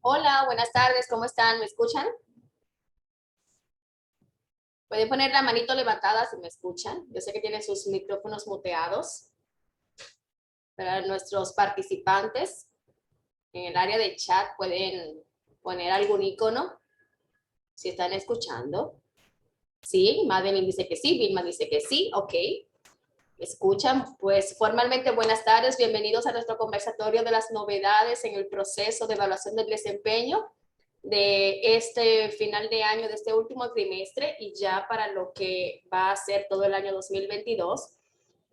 Hola, buenas tardes, ¿cómo están? ¿Me escuchan? Pueden poner la manito levantada si me escuchan. Yo sé que tienen sus micrófonos muteados. Para nuestros participantes, en el área de chat pueden poner algún icono si están escuchando. Sí, Madeline dice que sí, Vilma dice que sí, ok. ¿Escuchan? Pues formalmente buenas tardes, bienvenidos a nuestro conversatorio de las novedades en el proceso de evaluación del desempeño de este final de año, de este último trimestre y ya para lo que va a ser todo el año 2022.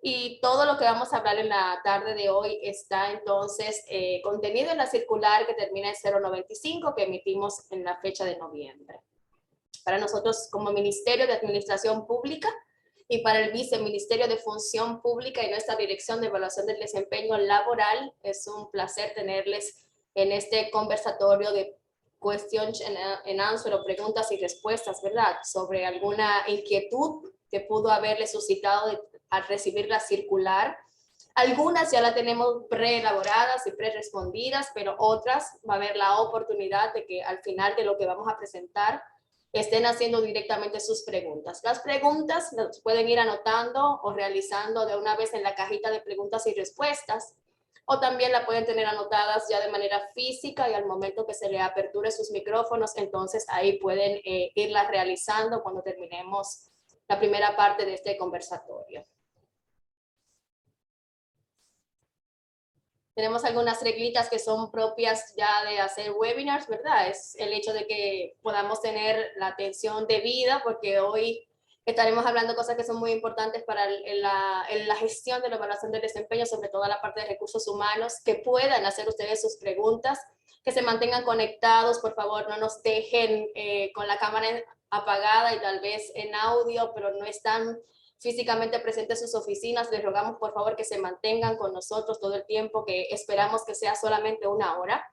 Y todo lo que vamos a hablar en la tarde de hoy está entonces contenido en la circular que termina en 095 que emitimos en la fecha de noviembre. Para nosotros como Ministerio de Administración Pública y para el Viceministerio de Función Pública y nuestra Dirección de Evaluación del Desempeño Laboral, es un placer tenerles en este conversatorio de questions and answer o preguntas y respuestas, ¿verdad? Sobre alguna inquietud que pudo haberle suscitado al recibir la circular. Algunas ya la tenemos preelaboradas y pre-respondidas, pero otras va a haber la oportunidad de que al final de lo que vamos a presentar estén haciendo directamente sus preguntas. Las preguntas las pueden ir anotando o realizando de una vez en la cajita de preguntas y respuestas, o también la pueden tener anotadas ya de manera física y al momento que se le aperture sus micrófonos, entonces ahí pueden irlas realizando cuando terminemos la primera parte de este conversatorio. Tenemos algunas reglitas que son propias ya de hacer webinars, ¿verdad? Es el hecho de que podamos tener la atención debida, porque hoy estaremos hablando cosas que son muy importantes para la gestión de la evaluación del desempeño, sobre todo la parte de recursos humanos, que puedan hacer ustedes sus preguntas, que se mantengan conectados, por favor, no nos dejen con la cámara apagada y tal vez en audio, pero no están físicamente presentes en sus oficinas. Les rogamos por favor que se mantengan con nosotros todo el tiempo, que esperamos que sea solamente una hora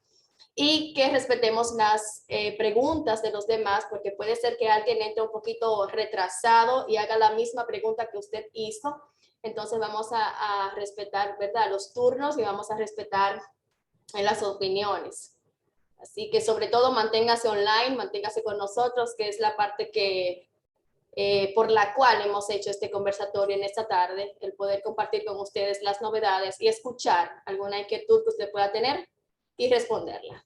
y que respetemos las preguntas de los demás, porque puede ser que alguien entre un poquito retrasado y haga la misma pregunta que usted hizo. Entonces vamos a respetar, ¿verdad?, los turnos y vamos a respetar las opiniones. Así que sobre todo manténgase online, manténgase con nosotros, que es la parte que por la cual hemos hecho este conversatorio en esta tarde, el poder compartir con ustedes las novedades y escuchar alguna inquietud que usted pueda tener y responderla.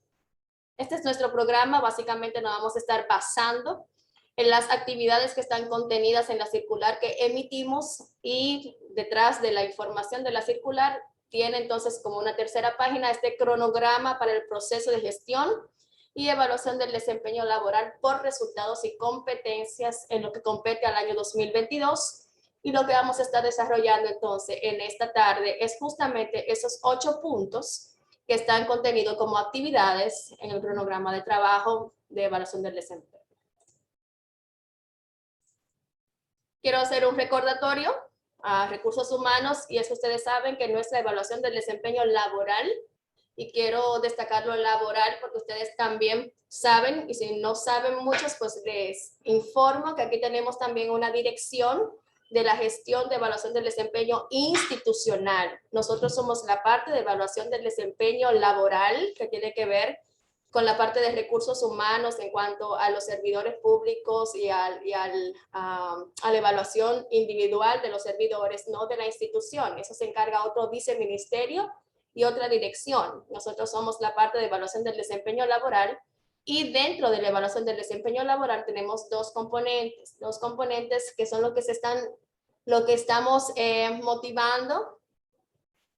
Este es nuestro programa, básicamente nos vamos a estar basando en las actividades que están contenidas en la circular que emitimos y detrás de la información de la circular tiene entonces como una tercera página este cronograma para el proceso de gestión y evaluación del desempeño laboral por resultados y competencias en lo que compete al año 2022. Y lo que vamos a estar desarrollando entonces en esta tarde es justamente esos 8 puntos que están contenidos como actividades en el cronograma de trabajo de evaluación del desempeño. Quiero hacer un recordatorio a recursos humanos y es que ustedes saben que nuestra evaluación del desempeño laboral, y quiero destacar lo laboral porque ustedes también saben, y si no saben muchos, pues les informo que aquí tenemos también una dirección de la gestión de evaluación del desempeño institucional. Nosotros somos la parte de evaluación del desempeño laboral que tiene que ver con la parte de recursos humanos en cuanto a los servidores públicos y a la evaluación individual de los servidores, no de la institución. Eso se encarga otro viceministerio y otra dirección. Nosotros somos la parte de evaluación del desempeño laboral y dentro de la evaluación del desempeño laboral tenemos dos componentes que son lo que estamos motivando.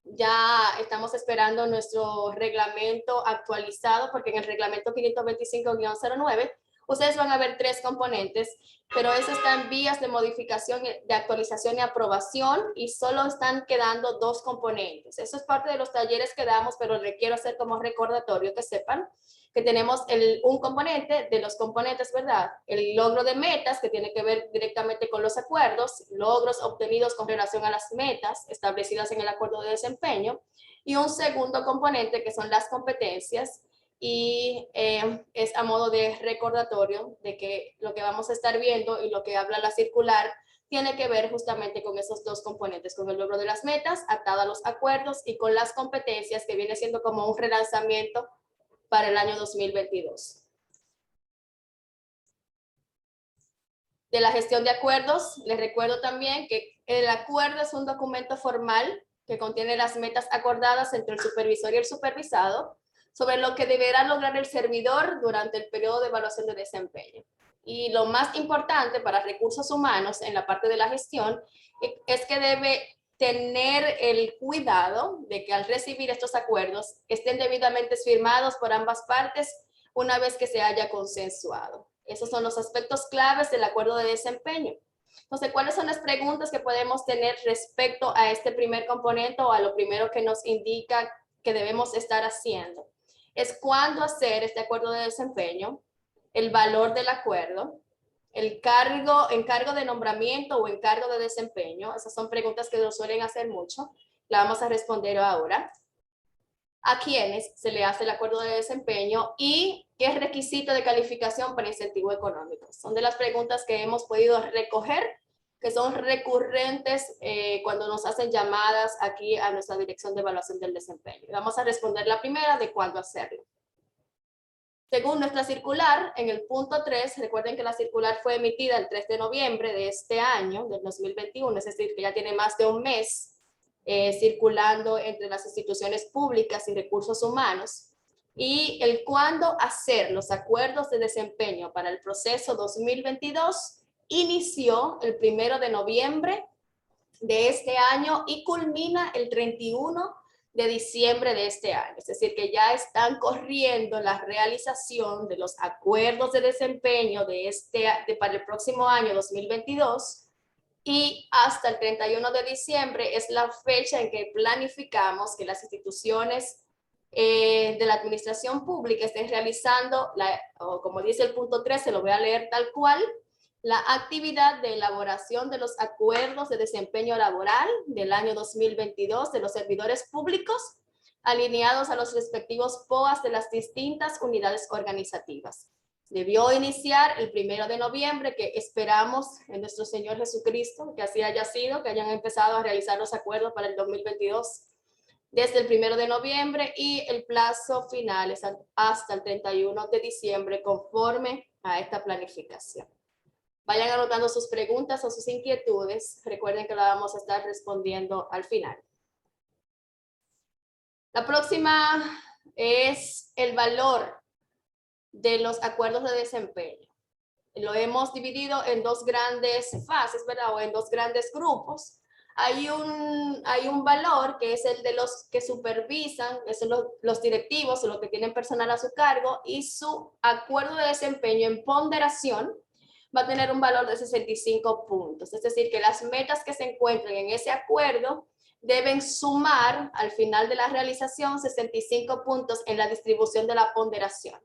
Ya estamos esperando nuestro reglamento actualizado, porque en el reglamento 525-09 ustedes van a ver 3 componentes, pero eso está en vías de modificación, de actualización y aprobación, y solo están quedando 2 componentes. Eso es parte de los talleres que damos, pero le quiero hacer como recordatorio que sepan que tenemos un componente de los componentes, ¿verdad? El logro de metas, que tiene que ver directamente con los acuerdos, logros obtenidos con relación a las metas establecidas en el acuerdo de desempeño, y un segundo componente que son las competencias, y es a modo de recordatorio de que lo que vamos a estar viendo y lo que habla la circular tiene que ver justamente con esos 2 componentes, con el logro de las metas atado a los acuerdos y con las competencias, que viene siendo como un relanzamiento para el año 2022. De la gestión de acuerdos, les recuerdo también que el acuerdo es un documento formal que contiene las metas acordadas entre el supervisor y el supervisado sobre lo que deberá lograr el servidor durante el periodo de evaluación de desempeño. Y lo más importante para recursos humanos en la parte de la gestión es que debe tener el cuidado de que al recibir estos acuerdos estén debidamente firmados por ambas partes una vez que se haya consensuado. Esos son los aspectos claves del acuerdo de desempeño. Entonces, ¿cuáles son las preguntas que podemos tener respecto a este primer componente o a lo primero que nos indica que debemos estar haciendo? Es cuándo hacer este acuerdo de desempeño, el valor del acuerdo, el encargo de nombramiento o encargo de desempeño. Esas son preguntas que nos suelen hacer mucho. La vamos a responder ahora. ¿A quiénes se le hace el acuerdo de desempeño y qué requisito de calificación para incentivo económico? Son de las preguntas que hemos podido recoger, que son recurrentes cuando nos hacen llamadas aquí a nuestra dirección de evaluación del desempeño. Vamos a responder la primera de cuándo hacerlo. Según nuestra circular, en el punto 3, recuerden que la circular fue emitida el 3 de noviembre de este año, del 2021, es decir, que ya tiene más de un mes circulando entre las instituciones públicas y recursos humanos, y el cuándo hacer los acuerdos de desempeño para el proceso 2022 inició el 1 de noviembre de este año y culmina el 31 de diciembre de este año. Es decir, que ya están corriendo la realización de los acuerdos de desempeño para el próximo año 2022 y hasta el 31 de diciembre es la fecha en que planificamos que las instituciones de la administración pública estén realizando, o como dice el punto 3, se lo voy a leer tal cual, la actividad de elaboración de los acuerdos de desempeño laboral del año 2022 de los servidores públicos alineados a los respectivos POAs de las distintas unidades organizativas. Debió iniciar el 1 de noviembre, que esperamos en nuestro Señor Jesucristo, que así haya sido, que hayan empezado a realizar los acuerdos para el 2022 desde el 1 de noviembre y el plazo final es hasta el 31 de diciembre conforme a esta planificación. Vayan anotando sus preguntas o sus inquietudes. Recuerden que la vamos a estar respondiendo al final. La próxima es el valor de los acuerdos de desempeño. Lo hemos dividido en dos grandes fases, ¿verdad? O en dos grandes grupos. Hay un valor que es el de los que supervisan, que son los directivos o los que tienen personal a su cargo, y su acuerdo de desempeño en ponderación va a tener un valor de 65 puntos. Es decir, que las metas que se encuentren en ese acuerdo deben sumar al final de la realización 65 puntos en la distribución de la ponderación.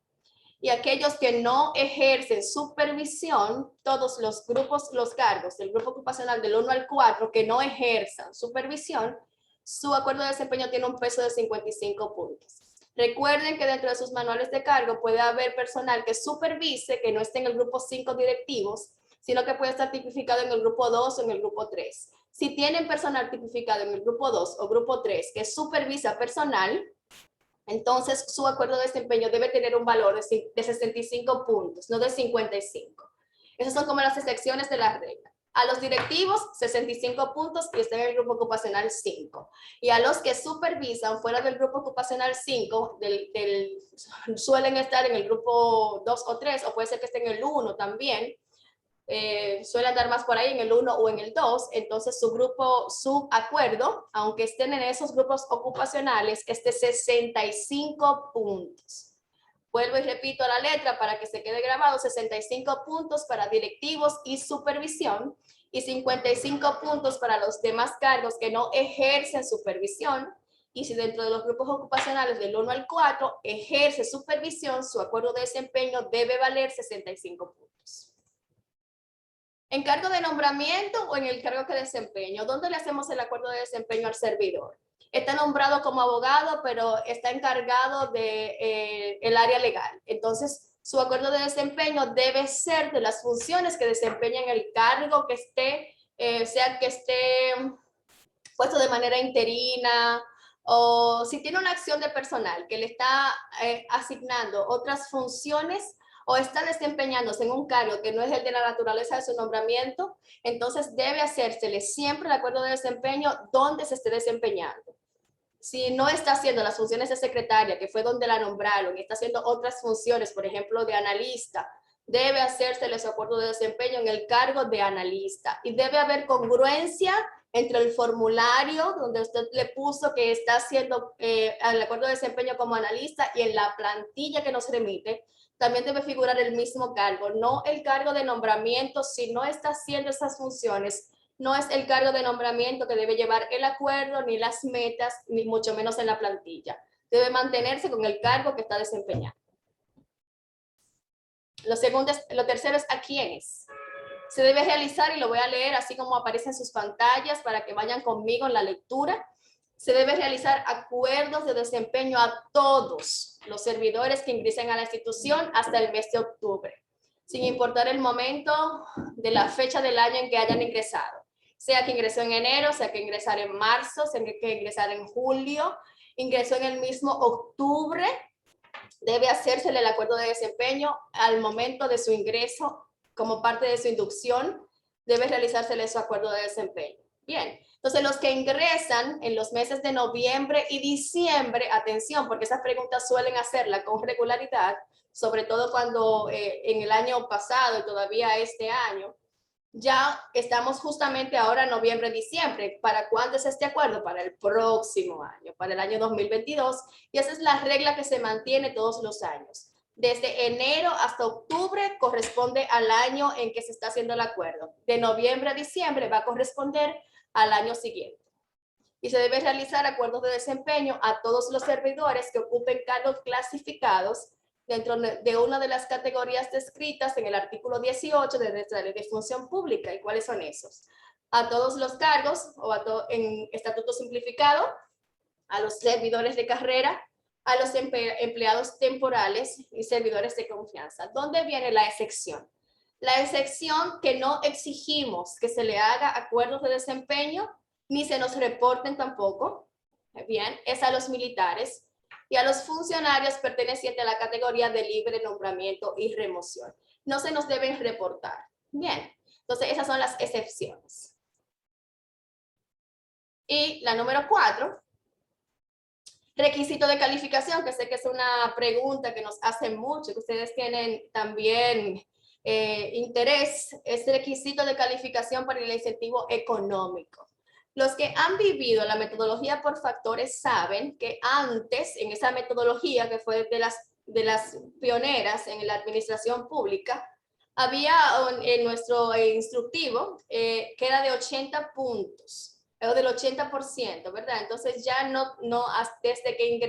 Y aquellos que no ejercen supervisión, todos los grupos, los cargos del grupo ocupacional del 1 al 4 que no ejerzan supervisión, su acuerdo de desempeño tiene un peso de 55 puntos. Recuerden que dentro de sus manuales de cargo puede haber personal que supervise, que no esté en el grupo 5 directivos, sino que puede estar tipificado en el grupo 2 o en el grupo 3. Si tienen personal tipificado en el grupo 2 o grupo 3 que supervisa personal, entonces su acuerdo de desempeño debe tener un valor de 65 puntos, no de 55. Esas son como las excepciones de la regla. A los directivos, 65 puntos y están en el grupo ocupacional 5. Y a los que supervisan fuera del grupo ocupacional 5, suelen estar en el grupo 2 o 3, o puede ser que estén en el 1 también, suele andar más por ahí en el 1 o en el 2, entonces su acuerdo, aunque estén en esos grupos ocupacionales, es de 65 puntos. Vuelvo y repito la letra para que se quede grabado: 65 puntos para directivos y supervisión y 55 puntos para los demás cargos que no ejercen supervisión. Y si dentro de los grupos ocupacionales del 1 al 4 ejerce supervisión, su acuerdo de desempeño debe valer 65 puntos. ¿En cargo de nombramiento o en el cargo que desempeño? ¿Dónde le hacemos el acuerdo de desempeño al servidor? Está nombrado como abogado, pero está encargado de el área legal. Entonces, su acuerdo de desempeño debe ser de las funciones que desempeña en el cargo que esté, sea que esté puesto de manera interina o si tiene una acción de personal que le está asignando otras funciones o está desempeñándose en un cargo que no es el de la naturaleza de su nombramiento, entonces debe hacérsele siempre el acuerdo de desempeño donde se esté desempeñando. Si no está haciendo las funciones de secretaria, que fue donde la nombraron, y está haciendo otras funciones, por ejemplo, de analista, debe hacérsele su acuerdo de desempeño en el cargo de analista. Y debe haber congruencia entre el formulario donde usted le puso que está haciendo el acuerdo de desempeño como analista y en la plantilla que nos remite, también debe figurar el mismo cargo, no el cargo de nombramiento. Si no está haciendo esas funciones, no es el cargo de nombramiento que debe llevar el acuerdo, ni las metas, ni mucho menos en la plantilla. Debe mantenerse con el cargo que está desempeñando. Lo tercero es a quiénes. Se debe realizar, y lo voy a leer así como aparece en sus pantallas para que vayan conmigo en la lectura. Se debe realizar acuerdos de desempeño a todos los servidores que ingresen a la institución hasta el mes de octubre, sin importar el momento de la fecha del año en que hayan ingresado. Sea que ingresó en enero, sea que ingresara en marzo, sea que ingresara en julio, ingresó en el mismo octubre, debe hacérsele el acuerdo de desempeño al momento de su ingreso como parte de su inducción, debe realizársele su acuerdo de desempeño. Bien, entonces los que ingresan en los meses de noviembre y diciembre, atención, porque esas preguntas suelen hacerla con regularidad, sobre todo cuando en el año pasado y todavía este año, ya estamos justamente ahora en noviembre, diciembre. ¿Para cuándo es este acuerdo? Para el próximo año, para el año 2022. Y esa es la regla que se mantiene todos los años. Desde enero hasta octubre corresponde al año en que se está haciendo el acuerdo. De noviembre a diciembre va a corresponder al año siguiente. Y se debe realizar acuerdos de desempeño a todos los servidores que ocupen cargos clasificados dentro de una de las categorías descritas en el artículo 18 de nuestra ley de función pública. ¿Y cuáles son esos? A todos los cargos o en estatuto simplificado, a los servidores de carrera, a los empleados temporales y servidores de confianza. ¿Dónde viene la excepción? La excepción que no exigimos que se le haga acuerdos de desempeño ni se nos reporten tampoco, bien, es a los militares y a los funcionarios pertenecientes a la categoría de libre nombramiento y remoción. No se nos deben reportar. Bien, entonces esas son las excepciones. Y la número 4, requisito de calificación, que sé que es una pregunta que nos hacen mucho, que ustedes tienen también interés, es requisito de calificación para el incentivo económico. Los que han vivido la metodología por factores saben que antes, en esa metodología que fue de las pioneras en la administración pública, había en nuestro instructivo que era de 80 puntos o del 80%, ¿verdad? Entonces ya no desde que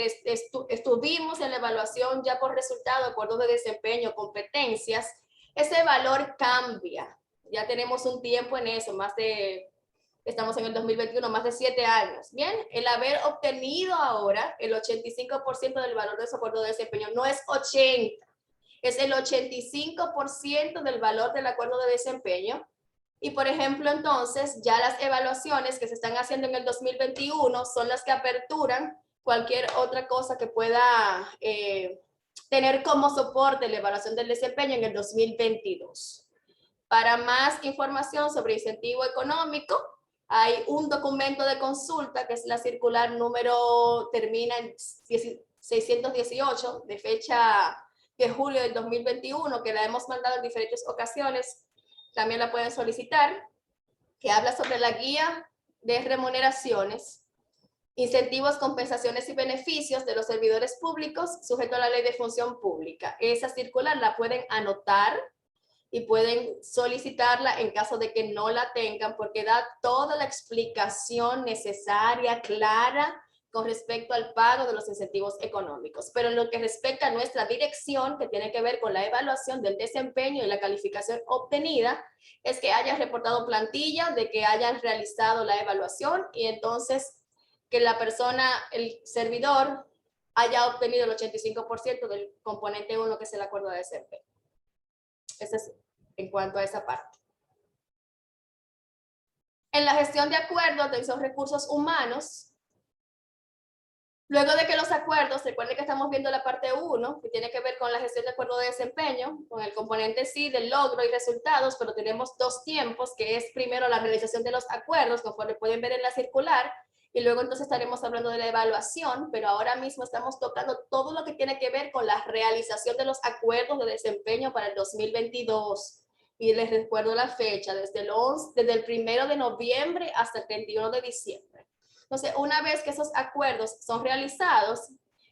estuvimos en la evaluación ya por resultado, acuerdos de desempeño, competencias, ese valor cambia. Ya tenemos un tiempo en eso, estamos en el 2021, más de 7 años. Bien, el haber obtenido ahora el 85% del valor de ese acuerdo de desempeño no es 80, es el 85% del valor del acuerdo de desempeño. Y por ejemplo, entonces, ya las evaluaciones que se están haciendo en el 2021 son las que aperturan cualquier otra cosa que pueda tener como soporte la evaluación del desempeño en el 2022. Para más información sobre incentivo económico, hay un documento de consulta que es la circular número, termina en 618, de fecha de julio del 2021, que la hemos mandado en diferentes ocasiones. También la pueden solicitar, que habla sobre la guía de remuneraciones, incentivos, compensaciones y beneficios de los servidores públicos sujeto a la ley de función pública. Esa circular la pueden anotar y pueden solicitarla en caso de que no la tengan, porque da toda la explicación necesaria, clara, con respecto al pago de los incentivos económicos. Pero en lo que respecta a nuestra dirección, que tiene que ver con la evaluación del desempeño y la calificación obtenida, es que hayan reportado plantilla, de que hayan realizado la evaluación y entonces que la persona, el servidor, haya obtenido el 85% del componente 1, que es el acuerdo de desempeño. Ese es en cuanto a esa parte. En la gestión de acuerdos de esos recursos humanos, Luego de que los acuerdos, recuerden que estamos viendo la parte 1, que tiene que ver con la gestión de acuerdo de desempeño, con el componente sí del logro y resultados, pero tenemos dos tiempos, que es primero la realización de los acuerdos, conforme pueden ver en la circular, y luego entonces estaremos hablando de la evaluación, pero ahora mismo estamos tocando todo lo que tiene que ver con la realización de los acuerdos de desempeño para el 2022. Y les recuerdo la fecha, desde el 1 de noviembre hasta el 31 de diciembre. Entonces, una vez que esos acuerdos son realizados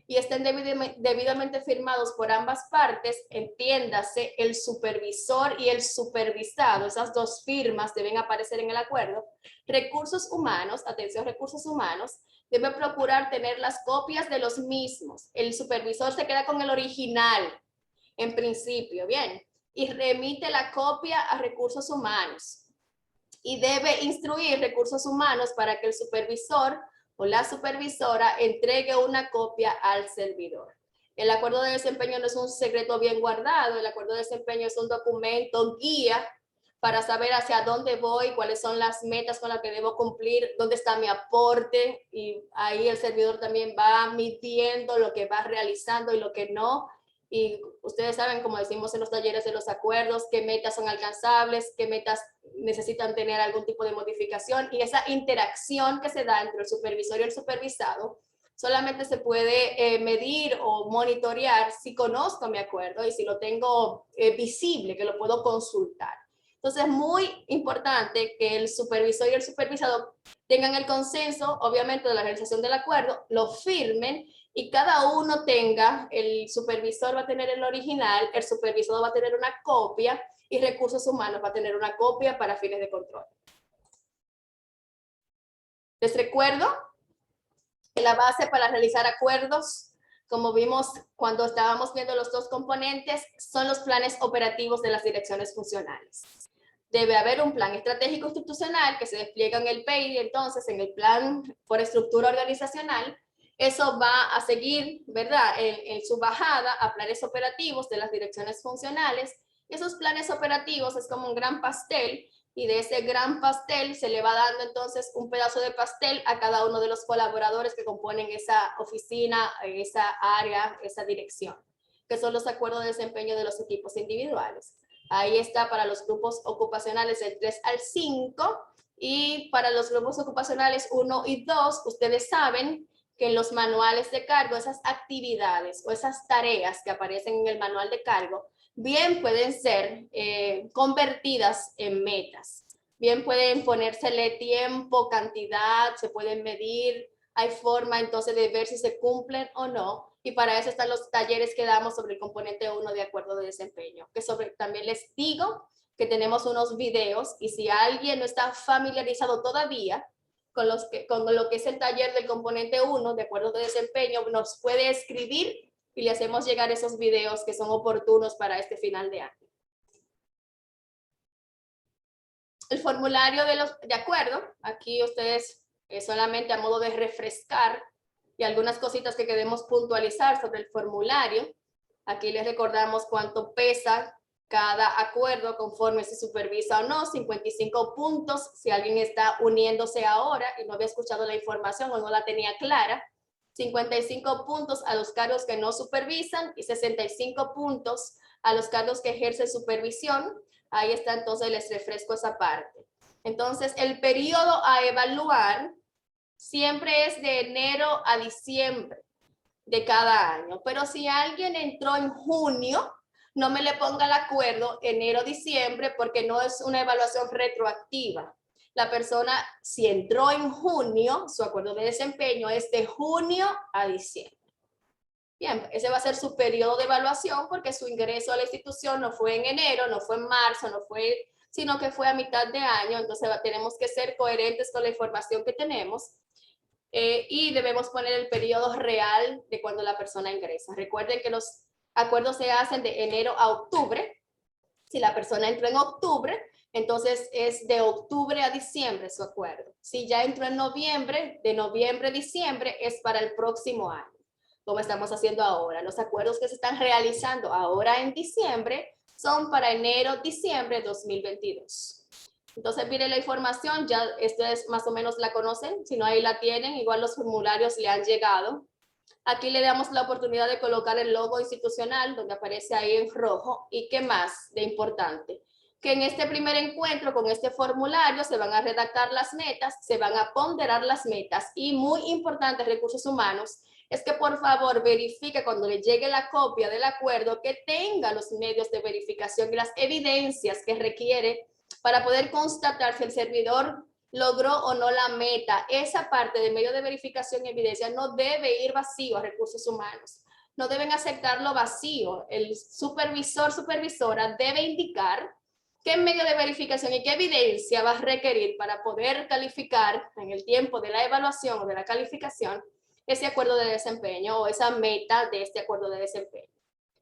y estén debidamente firmados por ambas partes, entiéndase el supervisor y el supervisado, esas dos firmas deben aparecer en el acuerdo. Recursos humanos, atención, recursos humanos, deben procurar tener las copias de los mismos. El supervisor se queda con el original, en principio, bien, y remite la copia a recursos humanos. Y debe instruir recursos humanos para que el supervisor o la supervisora entregue una copia al servidor. El acuerdo de desempeño no es un secreto bien guardado, el acuerdo de desempeño es un documento guía para saber hacia dónde voy, cuáles son las metas con las que debo cumplir, dónde está mi aporte, y ahí el servidor también va midiendo lo que va realizando y lo que no. Y ustedes saben, como decimos en los talleres de los acuerdos, qué metas son alcanzables, qué metas necesitan tener algún tipo de modificación, y esa interacción que se da entre el supervisor y el supervisado solamente se puede medir o monitorear si conozco mi acuerdo y si lo tengo visible, que lo puedo consultar. Entonces es muy importante que el supervisor y el supervisado tengan el consenso, obviamente, de la realización del acuerdo, lo firmen y cada uno tenga, el supervisor va a tener el original, el supervisor va a tener una copia y recursos humanos va a tener una copia para fines de control. Les recuerdo que la base para realizar acuerdos, como vimos cuando estábamos viendo los dos componentes, son los planes operativos de las direcciones funcionales. Debe haber un plan estratégico institucional que se despliega en el PEI, entonces en el plan por estructura organizacional. Eso va a seguir, ¿verdad?, en su bajada a planes operativos de las direcciones funcionales. Esos planes operativos es como un gran pastel, y de ese gran pastel se le va dando entonces un pedazo de pastel a cada uno de los colaboradores que componen esa oficina, esa área, esa dirección, que son los acuerdos de desempeño de los equipos individuales. Ahí está para los grupos ocupacionales el 3 al 5, y para los grupos ocupacionales 1 y 2, ustedes saben que en los manuales de cargo, esas actividades o esas tareas que aparecen en el manual de cargo, bien pueden ser convertidas en metas. Bien pueden ponérsele tiempo, cantidad, se pueden medir, hay forma entonces de ver si se cumplen o no. Y para eso están los talleres que damos sobre el componente 1 de acuerdo de desempeño. Que también les digo que tenemos unos videos, y si alguien no está familiarizado todavía con lo que es el taller del componente 1 de acuerdo de desempeño, nos puede escribir y le hacemos llegar esos videos que son oportunos para este final de año. El formulario de acuerdo, aquí ustedes solamente a modo de refrescar y algunas cositas que queremos puntualizar sobre el formulario. Aquí les recordamos cuánto pesa cada acuerdo conforme se supervisa o no, 55 puntos si alguien está uniéndose ahora y no había escuchado la información o no la tenía clara. 55 puntos a los cargos que no supervisan y 65 puntos a los cargos que ejercen supervisión. Ahí está, entonces les refresco esa parte. Entonces, el periodo a evaluar siempre es de enero a diciembre de cada año. Pero si alguien entró en junio, no me le ponga el acuerdo enero-diciembre porque no es una evaluación retroactiva. La persona, si entró en junio, su acuerdo de desempeño es de junio a diciembre. Bien, ese va a ser su periodo de evaluación porque su ingreso a la institución no fue en enero, no fue en marzo, sino que fue a mitad de año. Entonces tenemos que ser coherentes con la información que tenemos. Y debemos poner el periodo real de cuando la persona ingresa. Recuerden que los acuerdos se hacen de enero a octubre. Si la persona entró en octubre, entonces es de octubre a diciembre su acuerdo. Si ya entró en noviembre, de noviembre a diciembre es para el próximo año, como estamos haciendo ahora. Los acuerdos que se están realizando ahora en diciembre son para enero-diciembre 2022. Entonces, miren la información, ya ustedes más o menos la conocen, si no ahí la tienen, igual los formularios le han llegado Aquí le damos la oportunidad de colocar el logo institucional, donde aparece ahí en rojo. ¿Y qué más de importante? Que en este primer encuentro con este formulario se van a redactar las metas, se van a ponderar las metas y muy importante, recursos humanos, es que por favor verifique cuando le llegue la copia del acuerdo que tenga los medios de verificación y las evidencias que requiere para poder constatar si el servidor logró o no la meta. Esa parte de medio de verificación y evidencia no debe ir vacío a recursos humanos. No deben aceptarlo vacío. El supervisor, supervisora debe indicar qué medio de verificación y qué evidencia va a requerir para poder calificar en el tiempo de la evaluación o de la calificación ese acuerdo de desempeño o esa meta de este acuerdo de desempeño.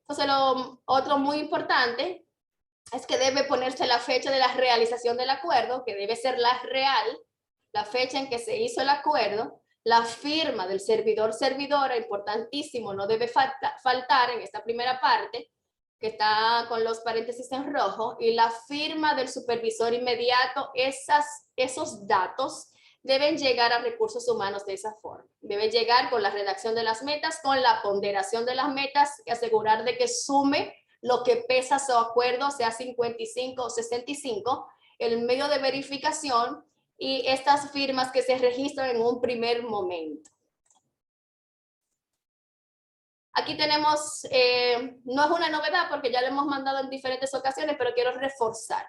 Entonces, lo otro muy importante es que debe ponerse la fecha de la realización del acuerdo, que debe ser la real, la fecha en que se hizo el acuerdo, la firma del servidor, servidora, importantísimo, no debe faltar en esta primera parte, que está con los paréntesis en rojo, y la firma del supervisor inmediato. Esos datos deben llegar a recursos humanos de esa forma. Debe llegar con la redacción de las metas, con la ponderación de las metas y asegurar de que sume lo que pesa su acuerdo, sea 55 o 65, el medio de verificación y estas firmas que se registran en un primer momento. Aquí tenemos, no es una novedad porque ya lo hemos mandado en diferentes ocasiones, pero quiero reforzar.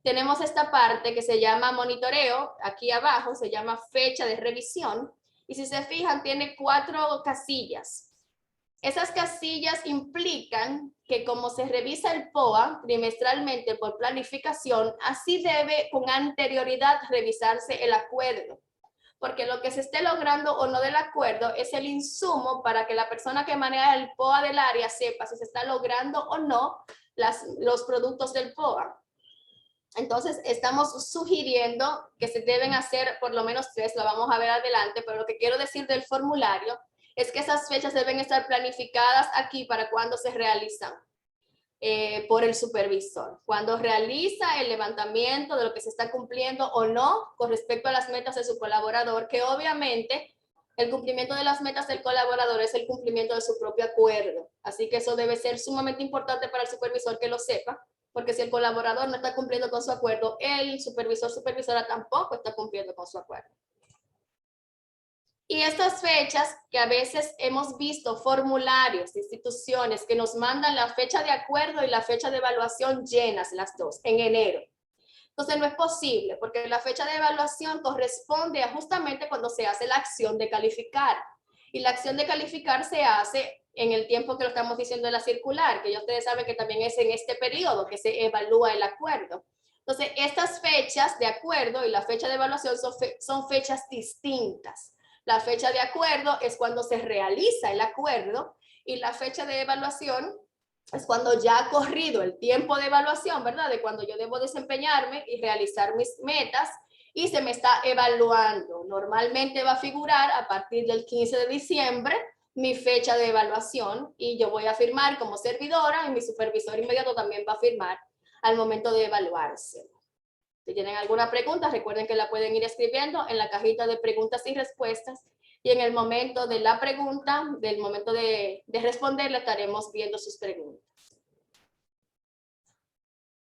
Tenemos esta parte que se llama monitoreo, aquí abajo se llama fecha de revisión, y si se fijan tiene 4 casillas. Esas casillas implican que como se revisa el POA trimestralmente por planificación, así debe con anterioridad revisarse el acuerdo, porque lo que se esté logrando o no del acuerdo es el insumo para que la persona que maneja el POA del área sepa si se está logrando o no los productos del POA. Entonces, estamos sugiriendo que se deben hacer por lo menos 3, lo vamos a ver adelante, pero lo que quiero decir del formulario es que esas fechas deben estar planificadas aquí para cuando se realizan por el supervisor. Cuando realiza el levantamiento de lo que se está cumpliendo o no con respecto a las metas de su colaborador, que obviamente el cumplimiento de las metas del colaborador es el cumplimiento de su propio acuerdo. Así que eso debe ser sumamente importante para el supervisor que lo sepa, porque si el colaborador no está cumpliendo con su acuerdo, el supervisor, supervisora tampoco está cumpliendo con su acuerdo. Y estas fechas que a veces hemos visto formularios de instituciones que nos mandan la fecha de acuerdo y la fecha de evaluación llenas las dos en enero. Entonces no es posible porque la fecha de evaluación corresponde a justamente cuando se hace la acción de calificar. Y la acción de calificar se hace en el tiempo que lo estamos diciendo en la circular, que ya ustedes saben que también es en este periodo que se evalúa el acuerdo. Entonces estas fechas de acuerdo y la fecha de evaluación son fechas distintas. La fecha de acuerdo es cuando se realiza el acuerdo y la fecha de evaluación es cuando ya ha corrido el tiempo de evaluación, ¿verdad? De cuando yo debo desempeñarme y realizar mis metas y se me está evaluando. Normalmente va a figurar a partir del 15 de diciembre mi fecha de evaluación y yo voy a firmar como servidora y mi supervisor inmediato también va a firmar al momento de evaluarse. Si tienen alguna pregunta, recuerden que la pueden ir escribiendo en la cajita de preguntas y respuestas y en el momento de la pregunta, del momento de responderle, estaremos viendo sus preguntas.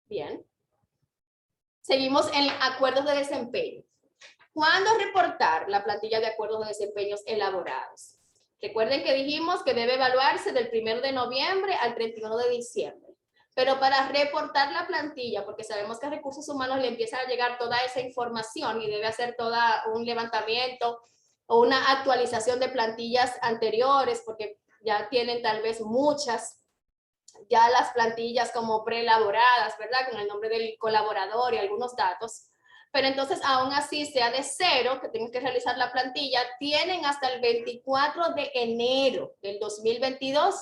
Bien. Seguimos en acuerdos de desempeño. ¿Cuándo reportar la plantilla de acuerdos de desempeños elaborados? Recuerden que dijimos que debe evaluarse del 1 de noviembre al 31 de diciembre. Pero para reportar la plantilla, porque sabemos que a recursos humanos le empieza a llegar toda esa información y debe hacer todo un levantamiento o una actualización de plantillas anteriores, porque ya tienen tal vez muchas, ya las plantillas como preelaboradas, ¿verdad? Con el nombre del colaborador y algunos datos. Pero entonces, aún así, sea de cero, que tengan que realizar la plantilla, tienen hasta el 24 de enero del 2022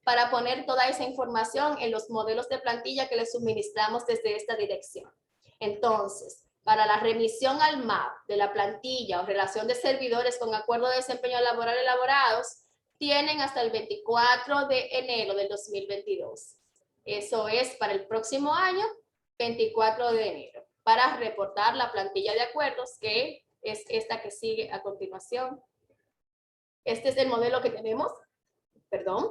para poner toda esa información en los modelos de plantilla que les suministramos desde esta dirección. Entonces, para la remisión al MAP de la plantilla o relación de servidores con acuerdo de desempeño laboral elaborados, tienen hasta el 24 de enero del 2022. Eso es para el próximo año, 24 de enero, para reportar la plantilla de acuerdos, que es esta que sigue a continuación. Este es el modelo que tenemos, perdón.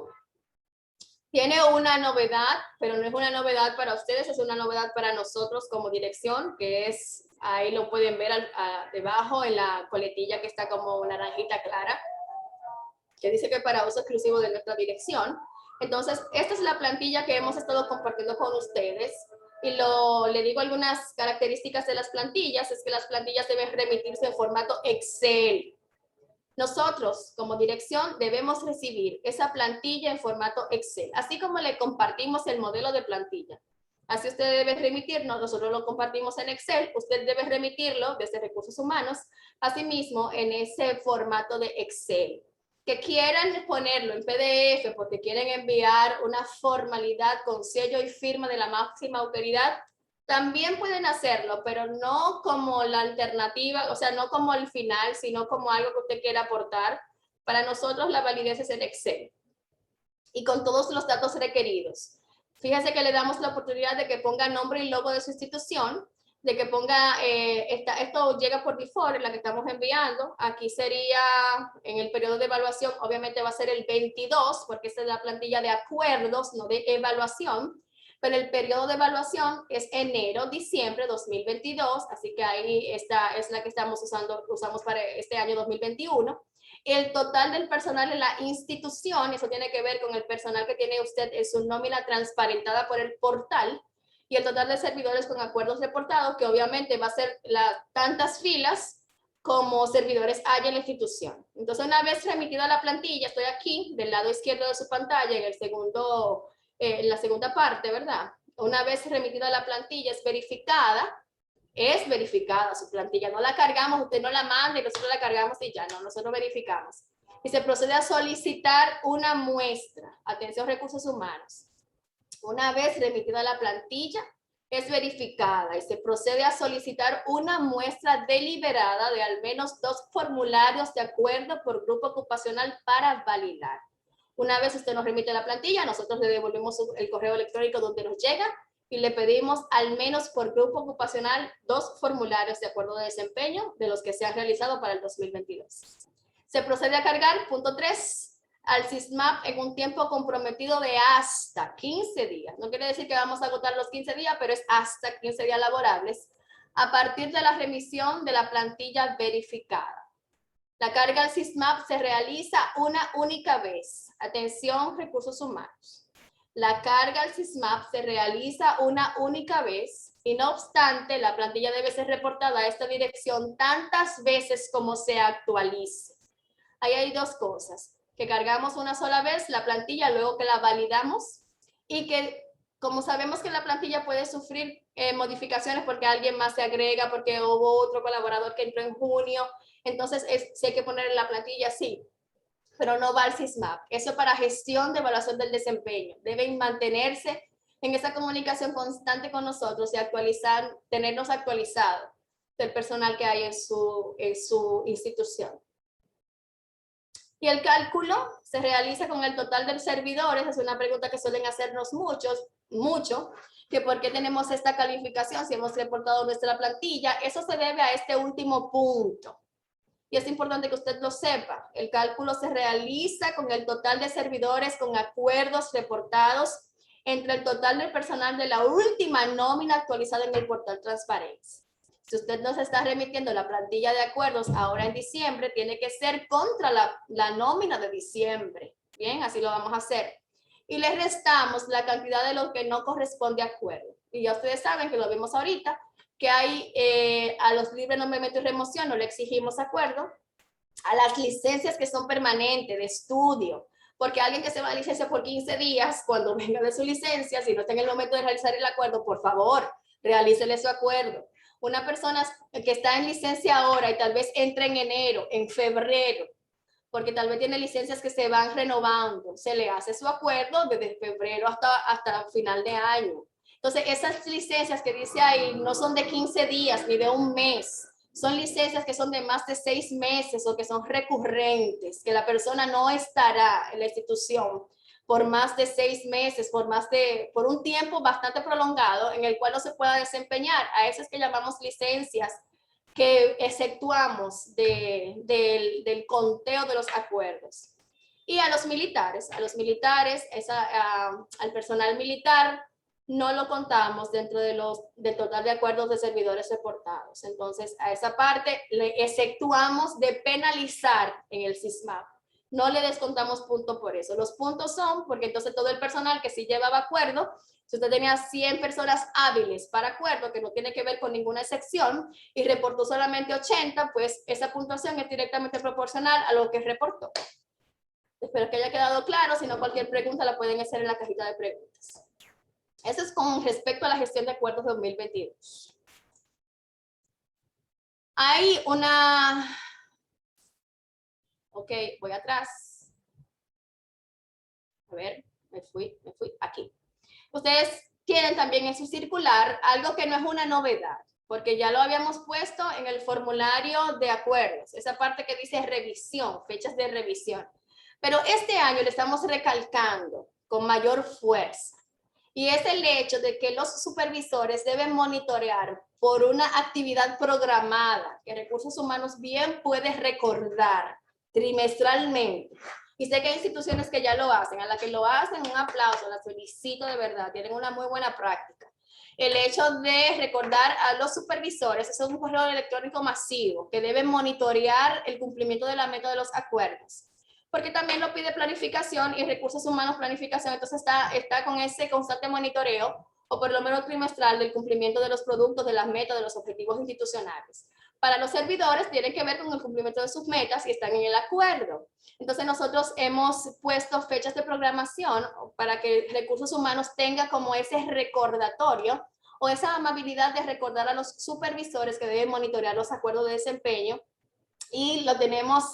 Tiene una novedad, pero no es una novedad para ustedes, es una novedad para nosotros como dirección, que es, ahí lo pueden ver debajo en la coletilla que está como naranjita clara, que dice que es para uso exclusivo de nuestra dirección. Entonces, esta es la plantilla que hemos estado compartiendo con ustedes. Y le digo algunas características de las plantillas, es que las plantillas deben remitirse en formato Excel. Nosotros, como dirección, debemos recibir esa plantilla en formato Excel, así como le compartimos el modelo de plantilla. Así usted debe remitirnos, nosotros lo compartimos en Excel, usted debe remitirlo desde Recursos Humanos, asimismo en ese formato de Excel. Que quieran ponerlo en PDF porque quieren enviar una formalidad con sello y firma de la máxima autoridad, también pueden hacerlo, pero no como la alternativa, o sea, no como el final, sino como algo que usted quiera aportar. Para nosotros la validez es en Excel y con todos los datos requeridos. Fíjese que le damos la oportunidad de que ponga nombre y logo de su institución, de que ponga, esto llega por default en la que estamos enviando. Aquí sería en el periodo de evaluación, obviamente va a ser el 22, porque esta es la plantilla de acuerdos, no de evaluación. Pero el periodo de evaluación es enero-diciembre 2022, así que ahí esta es la que usamos para este año 2021. El total del personal en la institución, eso tiene que ver con el personal que tiene usted en su nómina transparentada por el portal, y el total de servidores con acuerdos reportados, que obviamente va a ser tantas filas como servidores hay en la institución. Entonces, una vez remitida la plantilla, estoy aquí del lado izquierdo de su pantalla, en la segunda parte, ¿verdad? Una vez remitida la plantilla, es verificada su plantilla. No la cargamos, usted no la manda y nosotros la cargamos y ya, no, nosotros verificamos. Y se procede a solicitar una muestra. Atención, Recursos Humanos. Una vez remitida la plantilla, es verificada y se procede a solicitar una muestra deliberada de al menos 2 formularios de acuerdo por grupo ocupacional para validar. Una vez usted nos remite la plantilla, nosotros le devolvemos el correo electrónico donde nos llega y le pedimos al menos por grupo ocupacional 2 formularios de acuerdo de desempeño de los que se han realizado para el 2022. Se procede a cargar, punto 3, al SISMAP en un tiempo comprometido de hasta 15 días. No quiere decir que vamos a agotar los 15 días, pero es hasta 15 días laborables a partir de la remisión de la plantilla verificada. La carga al SISMAP se realiza una única vez. Atención, Recursos Humanos. La carga al SISMAP se realiza una única vez y no obstante, la plantilla debe ser reportada a esta dirección tantas veces como se actualice. Ahí hay 2 cosas, que cargamos una sola vez la plantilla, luego que la validamos y que como sabemos que la plantilla puede sufrir modificaciones porque alguien más se agrega, porque hubo otro colaborador que entró en junio, entonces si hay que poner en la plantilla, sí, pero no va al SISMAP. Eso para gestión de evaluación del desempeño. Deben mantenerse en esa comunicación constante con nosotros y tenernos actualizados del personal que hay en su institución. Y el cálculo se realiza con el total de servidores. Es una pregunta que suelen hacernos mucho, que por qué tenemos esta calificación si hemos reportado nuestra plantilla. Eso se debe a este último punto. Y es importante que usted lo sepa. El cálculo se realiza con el total de servidores con acuerdos reportados entre el total del personal de la última nómina actualizada en el portal Transparencia. Si usted nos está remitiendo la plantilla de acuerdos ahora en diciembre, tiene que ser contra la nómina de diciembre. Bien, así lo vamos a hacer. Y le restamos la cantidad de lo que no corresponde a acuerdo. Y ya ustedes saben que lo vimos ahorita, que hay a los libres de nombramiento y remoción no le exigimos acuerdo, a las licencias que son permanentes de estudio, porque alguien que se va a licencia por 15 días, cuando venga de su licencia, si no está en el momento de realizar el acuerdo, por favor, realícele su acuerdo. Una persona que está en licencia ahora y tal vez entra en enero, en febrero, porque tal vez tiene licencias que se van renovando, se le hace su acuerdo desde febrero hasta final de año. Entonces, esas licencias que dice ahí no son de 15 días ni de un mes, son licencias que son de más de 6 meses o que son recurrentes, que la persona no estará en la institución por más de 6 meses, por un tiempo bastante prolongado en el cual no se pueda desempeñar. A eso es que llamamos licencias que exceptuamos del conteo de los acuerdos. Y a los militares, al personal militar, no lo contamos dentro del total de acuerdos de servidores reportados. Entonces, a esa parte le exceptuamos de penalizar en el SISMAP. No le descontamos punto por eso. Los puntos son porque entonces todo el personal que sí llevaba acuerdo, si usted tenía 100 personas hábiles para acuerdo, que no tiene que ver con ninguna excepción, y reportó solamente 80, pues esa puntuación es directamente proporcional a lo que reportó. Espero que haya quedado claro. Si no, cualquier pregunta la pueden hacer en la cajita de preguntas. Eso es con respecto a la gestión de acuerdos 2022. Hay una... Ok, voy atrás. A ver, me fui, aquí. Ustedes tienen también en su circular algo que no es una novedad, porque ya lo habíamos puesto en el formulario de acuerdos, esa parte que dice revisión, fechas de revisión. Pero este año le estamos recalcando con mayor fuerza, y es el hecho de que los supervisores deben monitorear por una actividad programada que Recursos Humanos bien puede recordar trimestralmente. Y sé que hay instituciones que ya lo hacen, a las que lo hacen, un aplauso, las felicito de verdad, tienen una muy buena práctica. El hecho de recordar a los supervisores, eso es un correo electrónico masivo, que deben monitorear el cumplimiento de la meta de los acuerdos. Porque también lo pide planificación y recursos humanos planificación, entonces está con ese constante monitoreo, o por lo menos trimestral, del cumplimiento de los productos, de las metas, de los objetivos institucionales. Para los servidores tienen que ver con el cumplimiento de sus metas y están en el acuerdo. Entonces nosotros hemos puesto fechas de programación para que recursos humanos tenga como ese recordatorio o esa amabilidad de recordar a los supervisores que deben monitorear los acuerdos de desempeño, y lo tenemos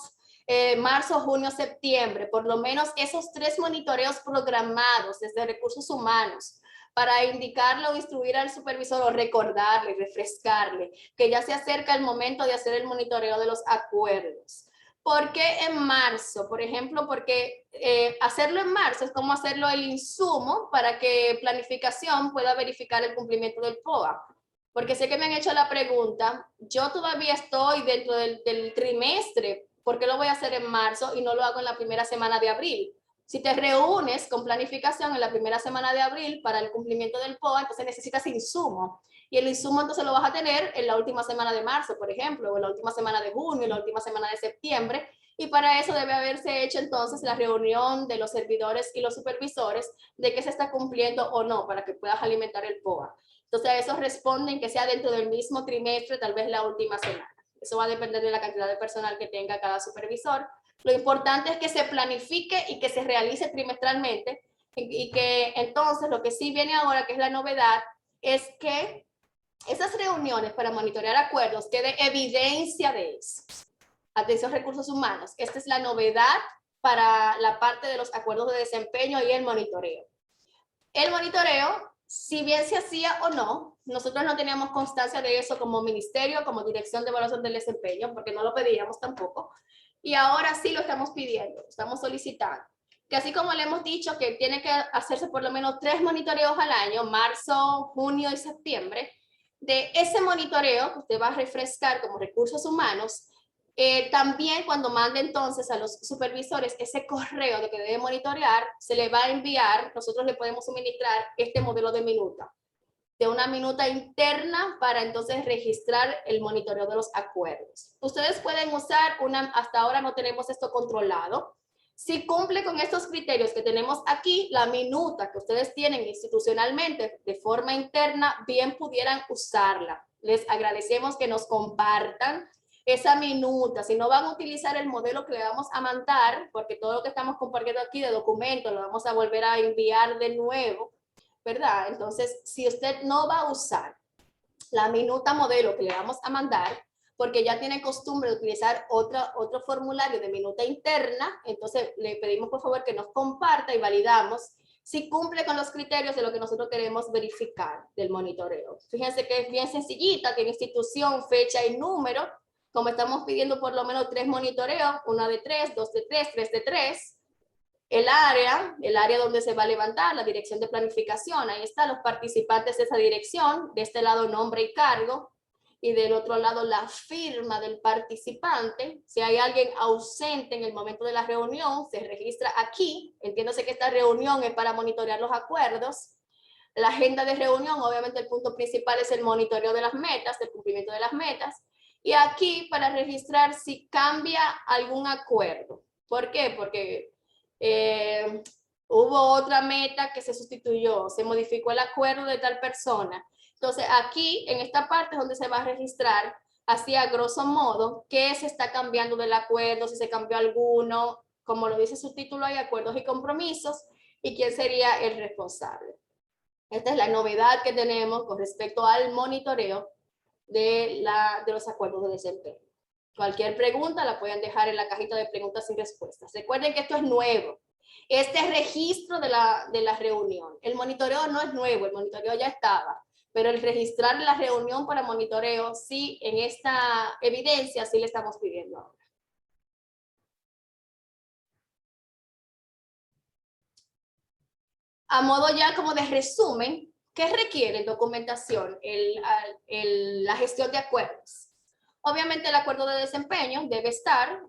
marzo, junio, septiembre, por lo menos esos 3 monitoreos programados desde recursos humanos para indicarle o instruir al supervisor o recordarle, refrescarle, que ya se acerca el momento de hacer el monitoreo de los acuerdos. ¿Por qué en marzo? Por ejemplo, porque hacerlo en marzo es como hacerlo el insumo para que planificación pueda verificar el cumplimiento del POA. Porque sé que me han hecho la pregunta, yo todavía estoy dentro del trimestre, ¿por qué lo voy a hacer en marzo y no lo hago en la primera semana de abril? Si te reúnes con planificación en la primera semana de abril para el cumplimiento del POA, entonces necesitas insumo. Y el insumo entonces lo vas a tener en la última semana de marzo, por ejemplo, o en la última semana de junio, en la última semana de septiembre. Y para eso debe haberse hecho entonces la reunión de los servidores y los supervisores de qué se está cumpliendo o no, para que puedas alimentar el POA. Entonces a eso responden que sea dentro del mismo trimestre, tal vez la última semana. Eso va a depender de la cantidad de personal que tenga cada supervisor. Lo importante es que se planifique y que se realice trimestralmente, y que entonces lo que sí viene ahora, que es la novedad, es que esas reuniones para monitorear acuerdos quede evidencia de eso. Atención, recursos humanos, esta es la novedad para la parte de los acuerdos de desempeño y el monitoreo. El monitoreo, si bien se hacía o no, nosotros no teníamos constancia de eso como ministerio, como dirección de evaluación del desempeño, porque no lo pedíamos tampoco. Y ahora sí lo estamos pidiendo, estamos solicitando. Que así como le hemos dicho que tiene que hacerse por lo menos 3 monitoreos al año, marzo, junio y septiembre, de ese monitoreo que usted va a refrescar como recursos humanos, también cuando mande entonces a los supervisores ese correo de que debe monitorear, se le va a enviar, nosotros le podemos suministrar este modelo de minuta, de una minuta interna para entonces registrar el monitoreo de los acuerdos. Ustedes pueden usar hasta ahora no tenemos esto controlado. Si cumple con estos criterios que tenemos aquí, la minuta que ustedes tienen institucionalmente de forma interna, bien pudieran usarla. Les agradecemos que nos compartan esa minuta. Si no van a utilizar el modelo que le vamos a mandar, porque todo lo que estamos compartiendo aquí de documentos lo vamos a volver a enviar de nuevo, ¿verdad? Entonces, si usted no va a usar la minuta modelo que le vamos a mandar, porque ya tiene costumbre de utilizar otro formulario de minuta interna, entonces le pedimos por favor que nos comparta y validamos si cumple con los criterios de lo que nosotros queremos verificar del monitoreo. Fíjense que es bien sencillita, tiene institución, fecha y número, como estamos pidiendo por lo menos 3 monitoreos, 1 de 3, 2 de 3, 3 de 3, el área donde se va a levantar, la dirección de planificación, ahí están los participantes de esa dirección, de este lado nombre y cargo, y del otro lado la firma del participante. Si hay alguien ausente en el momento de la reunión, se registra aquí. Entiéndase que esta reunión es para monitorear los acuerdos. La agenda de reunión, obviamente el punto principal es el monitoreo de las metas, del cumplimiento de las metas. Y aquí para registrar si cambia algún acuerdo. ¿Por qué? Porque hubo otra meta que se sustituyó, se modificó el acuerdo de tal persona. Entonces aquí en esta parte es donde se va a registrar así a grosso modo qué se está cambiando del acuerdo, si se cambió alguno, como lo dice su título, hay acuerdos y compromisos y quién sería el responsable. Esta es la novedad que tenemos con respecto al monitoreo de los acuerdos de desempeño. Cualquier pregunta la pueden dejar en la cajita de preguntas y respuestas. Recuerden que esto es nuevo. Este registro de la reunión. El monitoreo no es nuevo, el monitoreo ya estaba. Pero el registrar la reunión para monitoreo, sí, en esta evidencia, sí le estamos pidiendo ahora. A modo ya como de resumen, ¿qué requiere documentación? La gestión de acuerdos. Obviamente el acuerdo de desempeño debe estar,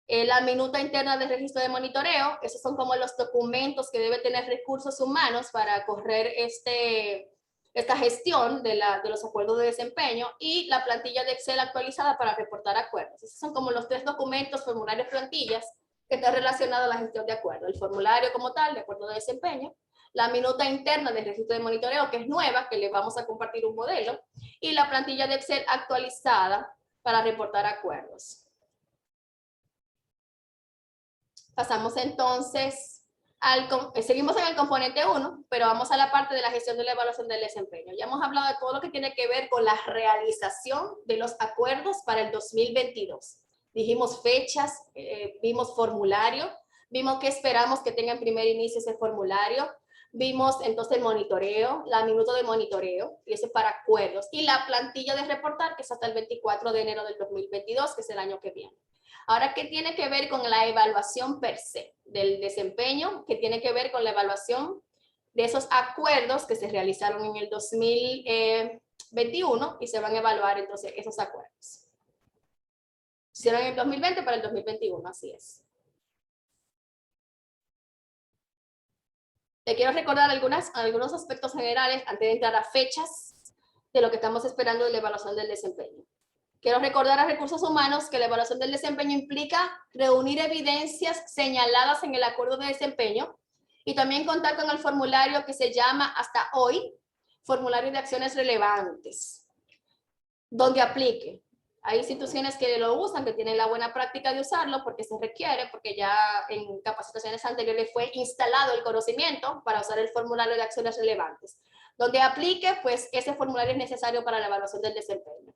la minuta interna de registro de monitoreo, esos son como los documentos que debe tener recursos humanos para correr esta gestión de los acuerdos de desempeño, y la plantilla de Excel actualizada para reportar acuerdos. Esos son como los 3 documentos, formularios, plantillas, que están relacionados a la gestión de acuerdos. El formulario como tal, de acuerdo de desempeño, la minuta interna de registro de monitoreo, que es nueva, que le vamos a compartir un modelo, y la plantilla de Excel actualizada para reportar acuerdos. Pasamos entonces seguimos en el componente 1, pero vamos a la parte de la gestión de la evaluación del desempeño. Ya hemos hablado de todo lo que tiene que ver con la realización de los acuerdos para el 2022. Dijimos fechas, vimos formulario, vimos que esperamos que tenga en primer inicio ese formulario, vimos entonces el monitoreo, la minuta de monitoreo, y ese para acuerdos, y la plantilla de reportar, que es hasta el 24 de enero del 2022, que es el año que viene. Ahora, ¿qué tiene que ver con la evaluación per se del desempeño? ¿Qué tiene que ver con la evaluación de esos acuerdos que se realizaron en el 2021 y se van a evaluar entonces esos acuerdos? Se hicieron en el 2020 para el 2021, así es. Te quiero recordar algunos aspectos generales antes de entrar a fechas de lo que estamos esperando de la evaluación del desempeño. Quiero recordar a recursos humanos que la evaluación del desempeño implica reunir evidencias señaladas en el acuerdo de desempeño y también contar con el formulario que se llama hasta hoy, formulario de acciones relevantes, donde aplique. Hay instituciones que lo usan, que tienen la buena práctica de usarlo porque se requiere, porque ya en capacitaciones anteriores fue instalado el conocimiento para usar el formulario de acciones relevantes. Donde aplique, pues ese formulario es necesario para la evaluación del desempeño.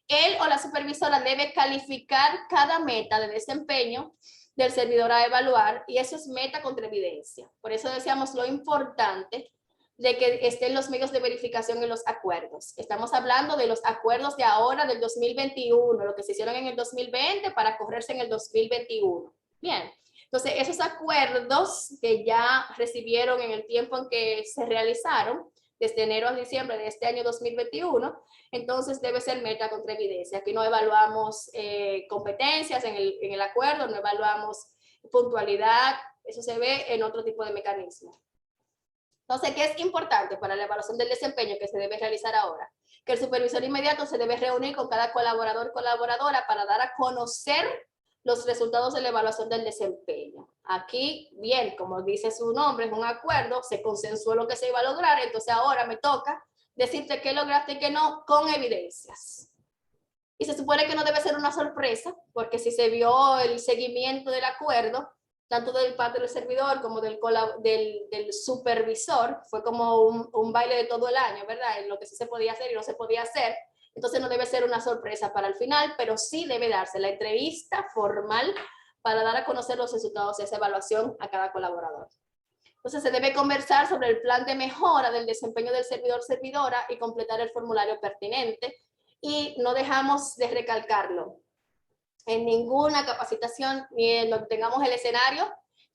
Él o la supervisora debe calificar cada meta de desempeño del servidor a evaluar, y eso es meta contra evidencia. Por eso decíamos lo importante de que estén los medios de verificación en los acuerdos. Estamos hablando de los acuerdos de ahora, del 2021, lo que se hicieron en el 2020 para correrse en el 2021. Bien, entonces esos acuerdos que ya recibieron en el tiempo en que se realizaron, desde enero a diciembre de este año 2021, entonces debe ser meta contra evidencia. Aquí no evaluamos competencias en el acuerdo, no evaluamos puntualidad, eso se ve en otro tipo de mecanismo. Entonces, ¿qué es importante para la evaluación del desempeño que se debe realizar ahora? Que el supervisor inmediato se debe reunir con cada colaborador o colaboradora para dar a conocer los resultados de la evaluación del desempeño. Aquí, bien, como dice su nombre, es un acuerdo, se consensuó lo que se iba a lograr, entonces ahora me toca decirte qué lograste y qué no, con evidencias. Y se supone que no debe ser una sorpresa, porque si se vio el seguimiento del acuerdo, tanto del parte del servidor como del supervisor, fue como un baile de todo el año, ¿verdad? En lo que sí se podía hacer y no se podía hacer. Entonces no debe ser una sorpresa para el final, pero sí debe darse la entrevista formal para dar a conocer los resultados de esa evaluación a cada colaborador. Entonces se debe conversar sobre el plan de mejora del desempeño del servidor-servidora y completar el formulario pertinente. Y no dejamos de recalcarlo en ninguna capacitación, ni en donde tengamos el escenario,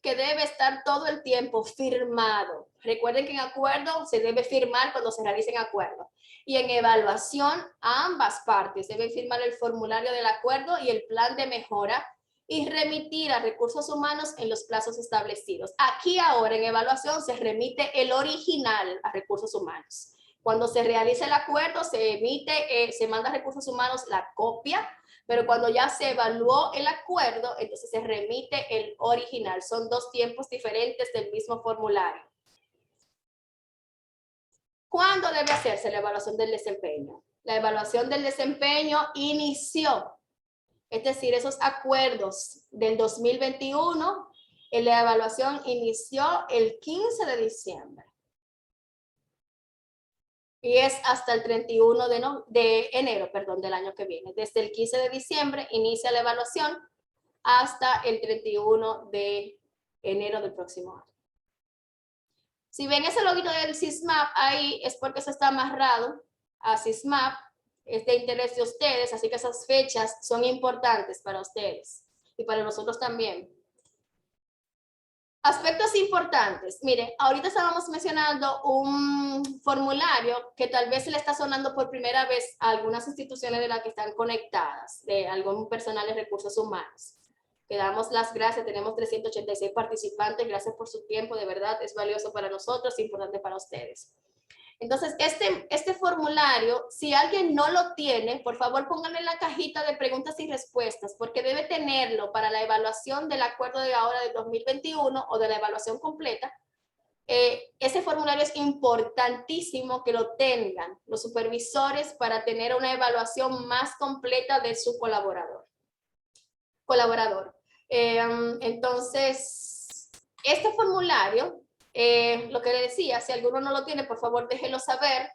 que debe estar todo el tiempo firmado. Recuerden que en acuerdo se debe firmar cuando se realicen acuerdos. Y en evaluación, ambas partes deben firmar el formulario del acuerdo y el plan de mejora y remitir a recursos humanos en los plazos establecidos. Aquí ahora en evaluación se remite el original a recursos humanos. Cuando se realiza el acuerdo se emite, se manda a recursos humanos la copia, pero cuando ya se evaluó el acuerdo, entonces se remite el original. Son dos tiempos diferentes del mismo formulario. ¿Cuándo debe hacerse la evaluación del desempeño? La evaluación del desempeño inició. Es decir, esos acuerdos del 2021, la evaluación inició el 15 de diciembre. Y es hasta el 31 de enero, perdón, del año que viene. Desde el 15 de diciembre inicia la evaluación hasta el 31 de enero del próximo año. Si ven ese loguito del SysMap ahí, es porque eso está amarrado a SysMap. Es de interés de ustedes, así que esas fechas son importantes para ustedes y para nosotros también. Aspectos importantes. Miren, ahorita estábamos mencionando un formulario que tal vez se le está sonando por primera vez a algunas instituciones de las que están conectadas, de algún personal de recursos humanos. Que damos las gracias, tenemos 386 participantes, gracias por su tiempo, de verdad es valioso para nosotros, es importante para ustedes. Entonces, este formulario, si alguien no lo tiene, por favor pónganlo en la cajita de preguntas y respuestas, porque debe tenerlo para la evaluación del acuerdo de ahora del 2021 o de la evaluación completa. Ese formulario es importantísimo que lo tengan los supervisores para tener una evaluación más completa de su colaborador. Entonces, este formulario, lo que le decía, si alguno no lo tiene, por favor déjelo saber,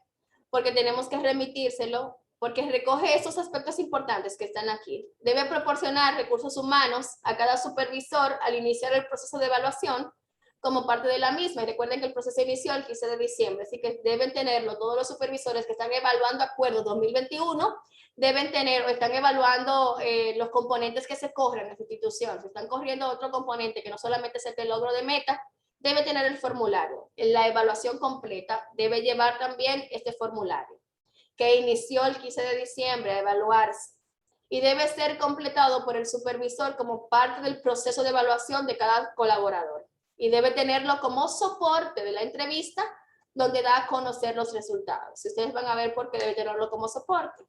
porque tenemos que remitírselo, porque recoge esos aspectos importantes que están aquí. Debe proporcionar recursos humanos a cada supervisor al iniciar el proceso de evaluación como parte de la misma. Y recuerden que el proceso inició el 15 de diciembre, así que deben tenerlo todos los supervisores que están evaluando acuerdo 2021, deben tener o están evaluando los componentes que se corren en su institución. Si están corriendo otro componente que no solamente es el de logro de meta, debe tener el formulario. La evaluación completa debe llevar también este formulario, que inició el 15 de diciembre a evaluarse y debe ser completado por el supervisor como parte del proceso de evaluación de cada colaborador. Y debe tenerlo como soporte de la entrevista donde da a conocer los resultados. Si ustedes van a ver por qué debe tenerlo como soporte.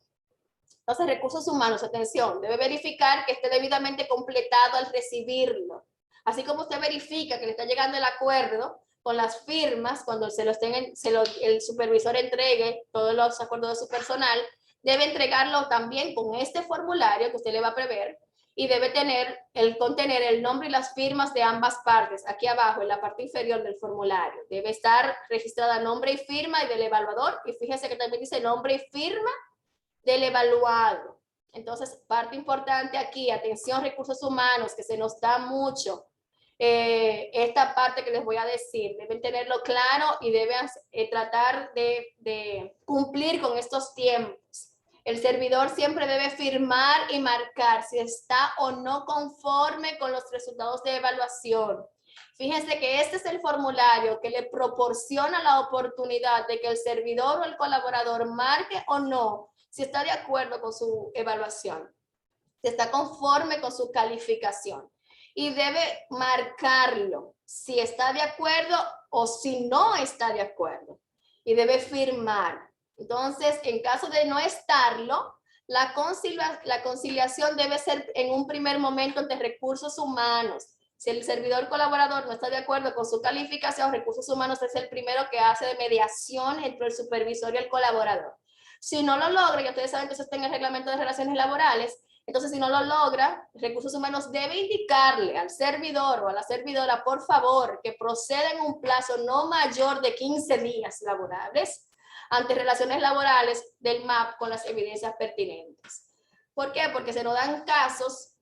Entonces, recursos humanos, atención, debe verificar que esté debidamente completado al recibirlo. Así como usted verifica que le está llegando el acuerdo con las firmas, cuando el supervisor entregue todos los acuerdos de su personal, debe entregarlo también con este formulario que usted le va a prever y debe contener el nombre y las firmas de ambas partes, aquí abajo en la parte inferior del formulario. Debe estar registrada nombre y firma y del evaluador, y fíjese que también dice nombre y firma del evaluado. Entonces, parte importante aquí, atención recursos humanos, que se nos da mucho. Esta parte que les voy a decir, deben tenerlo claro y deben tratar de cumplir con estos tiempos. El servidor siempre debe firmar y marcar si está o no conforme con los resultados de evaluación. Fíjense que este es el formulario que le proporciona la oportunidad de que el servidor o el colaborador marque o no si está de acuerdo con su evaluación, si está conforme con su calificación. Y debe marcarlo si está de acuerdo o si no está de acuerdo. Y debe firmar. Entonces, en caso de no estarlo, la conciliación debe ser en un primer momento entre recursos humanos. Si el servidor colaborador no está de acuerdo con su calificación, recursos humanos es el primero que hace de mediación entre el supervisor y el colaborador. Si no lo logra, y ustedes saben que eso está en el reglamento de relaciones laborales, entonces si no lo logra, recursos humanos debe indicarle al servidor o a la servidora, por favor, que proceda en un plazo no mayor de 15 días laborables ante relaciones laborales del MAP con las evidencias pertinentes. ¿Por qué? Porque se nos dan casos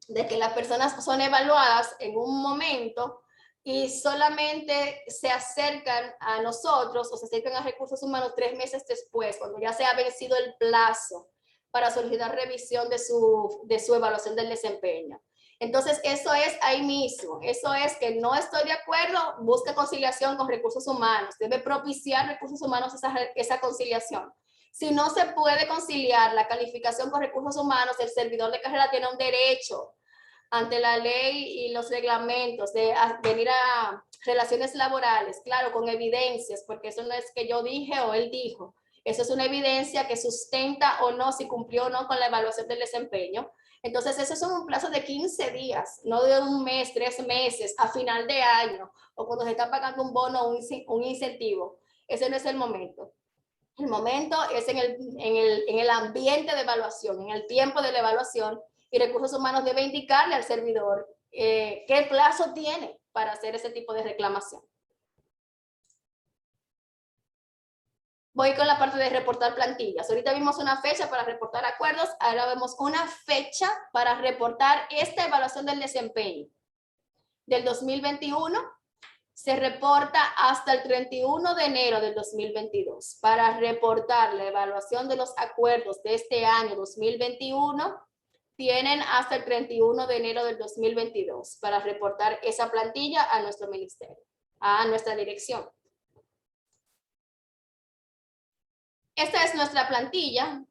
de que las personas son evaluadas en un momento y solamente se acercan a nosotros o se acercan a recursos humanos 3 meses después, cuando ya se ha vencido el plazo para solicitar revisión de su evaluación del desempeño. Entonces, eso es ahí mismo. Eso es que no estoy de acuerdo, busque conciliación con recursos humanos. Debe propiciar recursos humanos esa conciliación. Si no se puede conciliar la calificación con recursos humanos, el servidor de carrera tiene un derecho ante la ley y los reglamentos de venir a relaciones laborales, claro, con evidencias, porque eso no es que yo dije o él dijo. Eso es una evidencia que sustenta o no si cumplió o no con la evaluación del desempeño. Entonces, eso es un plazo de 15 días, no de un mes, 3 meses, a final de año, o cuando se está pagando un bono o un incentivo. Ese no es el momento. El momento es en el ambiente de evaluación, en el tiempo de la evaluación, y recursos humanos debe indicarle al servidor qué plazo tiene para hacer ese tipo de reclamación. Voy con la parte de reportar plantillas. Ahorita vimos una fecha para reportar acuerdos, ahora vemos una fecha para reportar esta evaluación del desempeño. Del 2021 se reporta hasta el 31 de enero del 2022. Para reportar la evaluación de los acuerdos de este año 2021, tienen hasta el 31 de enero del 2022 para reportar esa plantilla a nuestro ministerio, a nuestra dirección. Esta es nuestra plantilla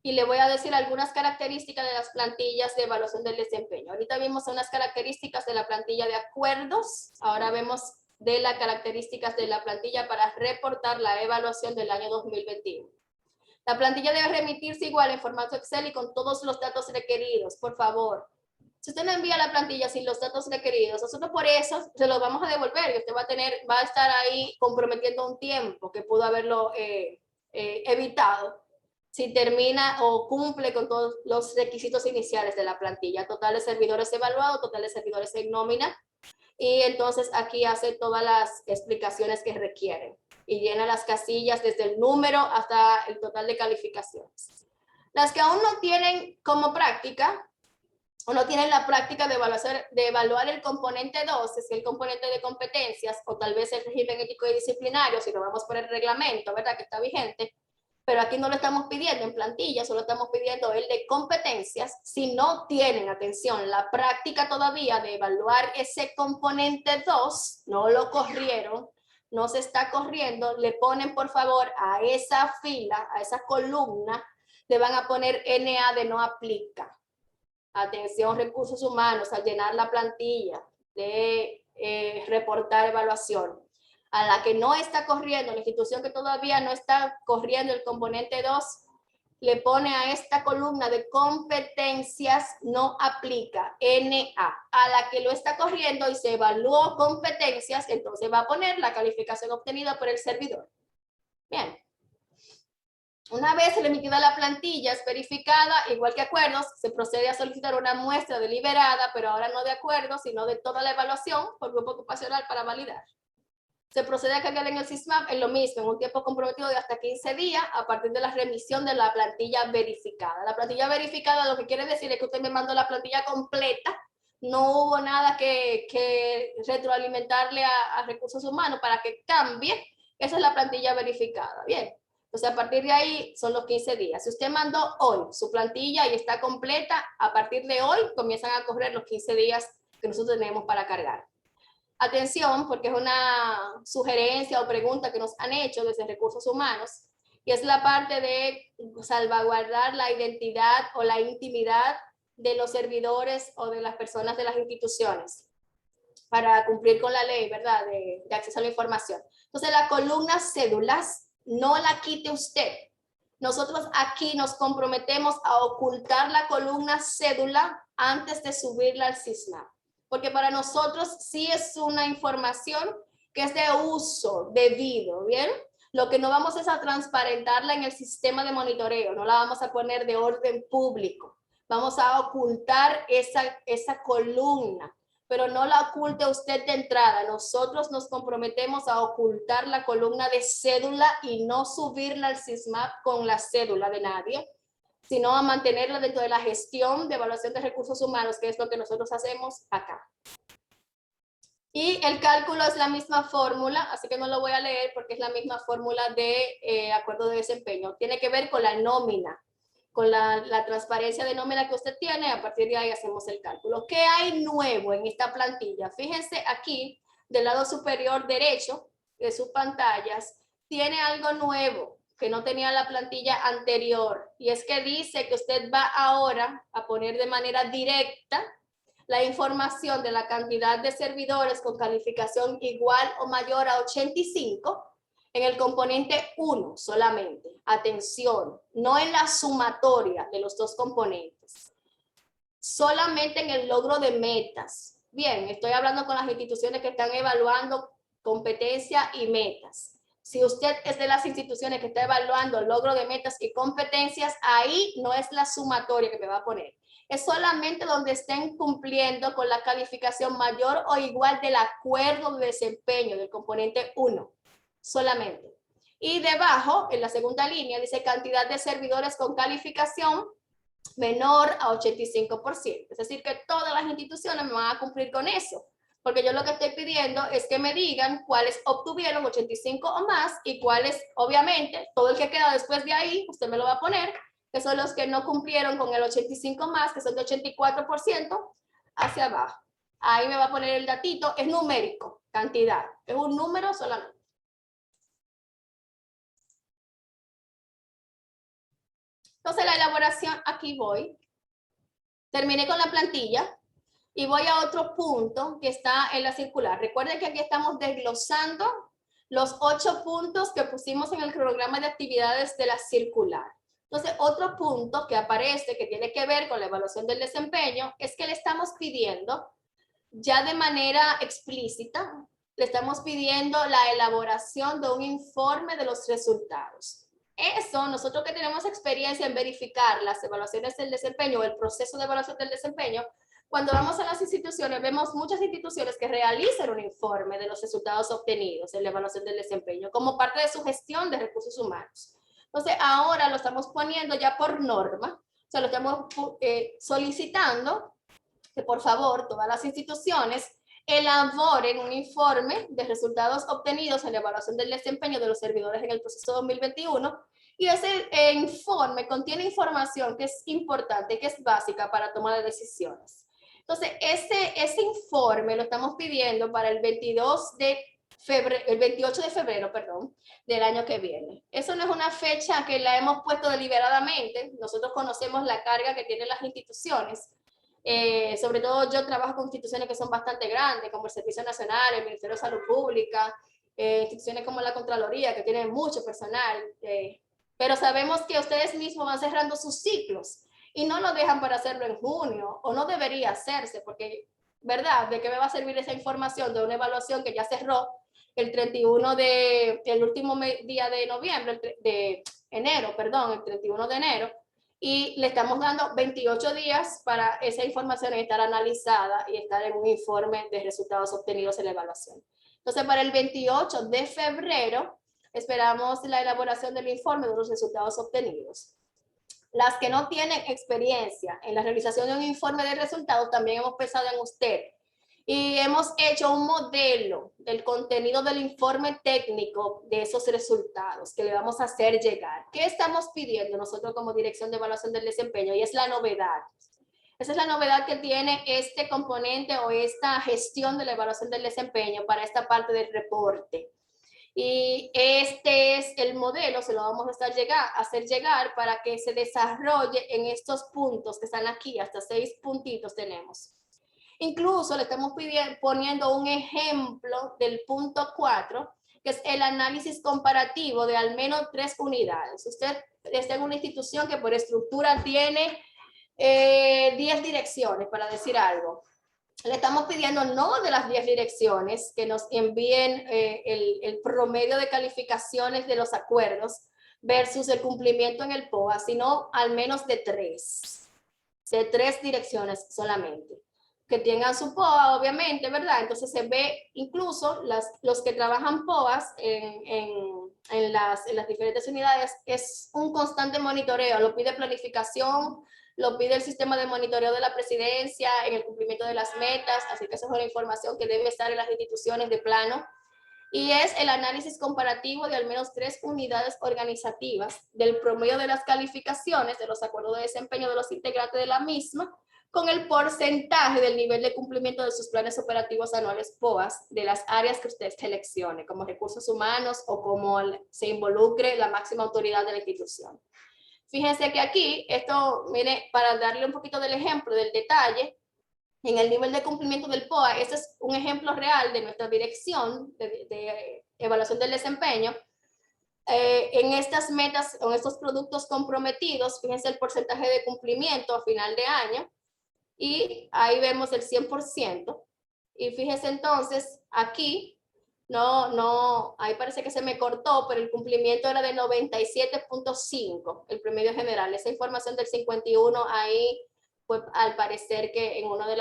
y le voy a decir algunas características de las plantillas de evaluación del desempeño. Ahorita vimos unas características de la plantilla de acuerdos, ahora vemos de las características de la plantilla para reportar la evaluación del año 2021. La plantilla debe remitirse igual en formato Excel y con todos los datos requeridos, por favor. Si usted no envía la plantilla sin los datos requeridos, nosotros por eso se los vamos a devolver y usted va a estar ahí comprometiendo un tiempo que pudo haberlo evitado si termina o cumple con todos los requisitos iniciales de la plantilla. Total de servidores evaluados, total de servidores en nómina. Y entonces aquí hace todas las explicaciones que requieren y llena las casillas desde el número hasta el total de calificaciones. Las que aún no tienen como práctica o no tienen la práctica de evaluar el componente 2, es el componente de competencias, o tal vez el régimen ético y disciplinario, si lo vamos por el reglamento, ¿verdad? Que está vigente, pero aquí no lo estamos pidiendo en plantilla, solo estamos pidiendo el de competencias. Si no tienen, atención, la práctica todavía de evaluar ese componente 2, no lo corrieron, no se está corriendo, le ponen por favor a esa fila, a esa columna, le van a poner NA de no aplica. Atención, recursos humanos, al llenar la plantilla de reportar evaluación. A la que no está corriendo, la institución que todavía no está corriendo el componente 2, le pone a esta columna de competencias no aplica, NA. A la que lo está corriendo y se evaluó competencias, entonces va a poner la calificación obtenida por el servidor. Bien. Una vez remitida la plantilla es verificada, igual que acuerdos, se procede a solicitar una muestra deliberada, pero ahora no de acuerdos, sino de toda la evaluación por grupo ocupacional para validar. Se procede a cargar en el SISMAP en lo mismo, en un tiempo comprometido de hasta 15 días a partir de la remisión de la plantilla verificada. La plantilla verificada lo que quiere decir es que usted me mandó la plantilla completa, no hubo nada que retroalimentarle a recursos humanos para que cambie. Esa es la plantilla verificada. Bien. Entonces, a partir de ahí son los 15 días. Si usted mandó hoy su plantilla y está completa, a partir de hoy comienzan a correr los 15 días que nosotros tenemos para cargar. Atención, porque es una sugerencia o pregunta que nos han hecho desde Recursos Humanos, y es la parte de salvaguardar la identidad o la intimidad de los servidores o de las personas de las instituciones para cumplir con la ley, ¿verdad? De acceso a la información. Entonces, la columna cédulas no la quite usted. Nosotros aquí nos comprometemos a ocultar la columna cédula antes de subirla al SISMAP, porque para nosotros sí es una información que es de uso debido, ¿bien? Lo que no vamos es a transparentarla en el sistema de monitoreo, no la vamos a poner de orden público. Vamos a ocultar esa columna, pero no la oculte usted de entrada. Nosotros nos comprometemos a ocultar la columna de cédula y no subirla al SISMAP con la cédula de nadie, sino a mantenerla dentro de la gestión de evaluación de recursos humanos, que es lo que nosotros hacemos acá. Y el cálculo es la misma fórmula, así que no lo voy a leer porque es la misma fórmula de acuerdo de desempeño. Tiene que ver con la nómina. con la transparencia de nómina que usted tiene, a partir de ahí hacemos el cálculo. ¿Qué hay nuevo en esta plantilla? Fíjense aquí, del lado superior derecho de sus pantallas, tiene algo nuevo que no tenía la plantilla anterior, y es que dice que usted va ahora a poner de manera directa la información de la cantidad de servidores con calificación igual o mayor a 85 en el componente 1 solamente. Atención, no en la sumatoria de los dos componentes, solamente en el logro de metas. Bien, estoy hablando con las instituciones que están evaluando competencia y metas. Si usted es de las instituciones que está evaluando el logro de metas y competencias, ahí no es la sumatoria que me va a poner. Es solamente donde estén cumpliendo con la calificación mayor o igual del acuerdo de desempeño del componente 1, solamente. Y debajo, en la segunda línea, dice cantidad de servidores con calificación menor a 85%. Es decir, que todas las instituciones me van a cumplir con eso, porque yo lo que estoy pidiendo es que me digan cuáles obtuvieron 85 o más y cuáles, obviamente, todo el que queda después de ahí, usted me lo va a poner, que son los que no cumplieron con el 85 más, que son de 84% hacia abajo. Ahí me va a poner el datito, es numérico, cantidad, es un número solamente. Entonces la elaboración, aquí voy, terminé con la plantilla y voy a otro punto que está en la circular. Recuerden que aquí estamos desglosando los 8 puntos que pusimos en el cronograma de actividades de la circular. Entonces, otro punto que aparece que tiene que ver con la evaluación del desempeño es que le estamos pidiendo ya de manera explícita, le estamos pidiendo la elaboración de un informe de los resultados. Eso, nosotros que tenemos experiencia en verificar las evaluaciones del desempeño o el proceso de evaluación del desempeño, cuando vamos a las instituciones, vemos muchas instituciones que realizan un informe de los resultados obtenidos en la evaluación del desempeño como parte de su gestión de recursos humanos. Entonces, ahora lo estamos poniendo ya por norma, o sea, lo estamos solicitando que por favor todas las instituciones elaboren un informe de resultados obtenidos en la evaluación del desempeño de los servidores en el proceso 2021, y ese informe contiene información que es importante, que es básica para toma de decisiones. Entonces, ese informe lo estamos pidiendo para el 28 de febrero, perdón, del año que viene. Eso no es una fecha que la hemos puesto deliberadamente. Nosotros conocemos la carga que tienen las instituciones. Sobre todo yo trabajo con instituciones que son bastante grandes, como el Servicio Nacional, el Ministerio de Salud Pública, instituciones como la Contraloría, que tienen mucho personal, pero sabemos que ustedes mismos van cerrando sus ciclos y no lo dejan para hacerlo en junio, o no debería hacerse, porque, ¿verdad? ¿De qué me va a servir esa información de una evaluación que ya cerró el 31 el último día de noviembre, de enero, perdón, el 31 de enero? Y le estamos dando 28 días para esa información estar analizada y estar en un informe de resultados obtenidos en la evaluación. Entonces, para el 28 de febrero, esperamos la elaboración del informe de los resultados obtenidos. Las que no tienen experiencia en la realización de un informe de resultados, también hemos pensado en usted. Y hemos hecho un modelo del contenido del informe técnico de esos resultados que le vamos a hacer llegar. ¿Qué estamos pidiendo nosotros como Dirección de Evaluación del Desempeño? Y es la novedad. Esa es la novedad que tiene este componente o esta gestión de la evaluación del desempeño para esta parte del reporte. Y este es el modelo, se lo vamos a hacer llegar para que se desarrolle en estos puntos que están aquí, hasta 6 puntitos tenemos. Incluso le estamos poniendo un ejemplo del punto 4, que es el análisis comparativo de al menos 3 unidades. Usted está en una institución que por estructura tiene 10 direcciones, para decir algo. Le estamos pidiendo no de las 10 direcciones que nos envíen el promedio de calificaciones de los acuerdos versus el cumplimiento en el POA, sino al menos de 3 direcciones solamente, que tengan su POA, obviamente, ¿verdad? Entonces se ve incluso los que trabajan POAs en las diferentes unidades, es un constante monitoreo, lo pide planificación, lo pide el sistema de monitoreo de la presidencia en el cumplimiento de las metas, así que esa es una información que debe estar en las instituciones de plano. y es el análisis comparativo de al menos 3 unidades organizativas del promedio de las calificaciones de los acuerdos de desempeño de los integrantes de la misma con el porcentaje del nivel de cumplimiento de sus planes operativos anuales POAS de las áreas que usted seleccione, como recursos humanos o como se involucre la máxima autoridad de la institución. Fíjense que aquí, esto, mire, para darle un poquito del ejemplo, del detalle, en el nivel de cumplimiento del POA, este es un ejemplo real de nuestra dirección de evaluación del desempeño. En estas metas, en estos productos comprometidos, fíjense el porcentaje de cumplimiento a final de año, y ahí vemos el 100%. Y fíjense entonces, aquí, ahí parece que se me cortó, pero el cumplimiento era de 97.5, el promedio general. Esa información del 51 ahí, pues al parecer que en una de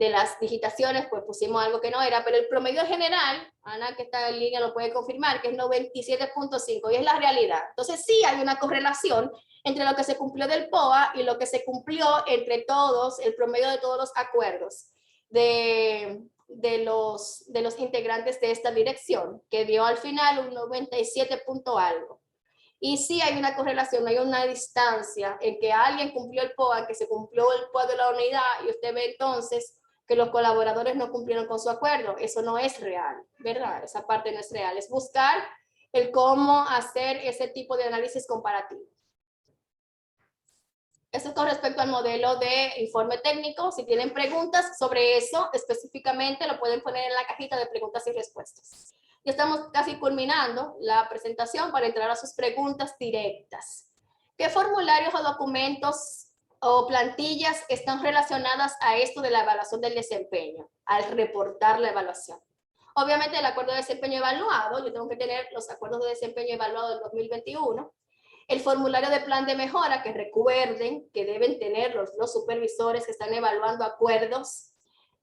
las digitaciones, pues pusimos algo que no era, pero el promedio general, Ana que está en línea lo puede confirmar, que es 97.5 y es la realidad. Entonces sí hay una correlación entre lo que se cumplió del POA y lo que se cumplió entre todos, el promedio de todos los acuerdos de los integrantes de esta dirección, que dio al final un 97 punto algo. Y sí hay una correlación, hay una distancia en que alguien cumplió el POA, que se cumplió el POA de la unidad, y usted ve entonces que los colaboradores no cumplieron con su acuerdo. Eso no es real, ¿verdad? Esa parte no es real. Es buscar el cómo hacer ese tipo de análisis comparativo. Eso es con respecto al modelo de informe técnico. Si tienen preguntas sobre eso específicamente, lo pueden poner en la cajita de preguntas y respuestas. Ya estamos casi culminando la presentación para entrar a sus preguntas directas. ¿Qué formularios o documentos o plantillas están relacionadas a esto de la evaluación del desempeño, al reportar la evaluación? Obviamente el acuerdo de desempeño evaluado, yo tengo que tener los acuerdos de desempeño evaluados del 2021, el formulario de plan de mejora, que recuerden que deben tener los supervisores que están evaluando acuerdos,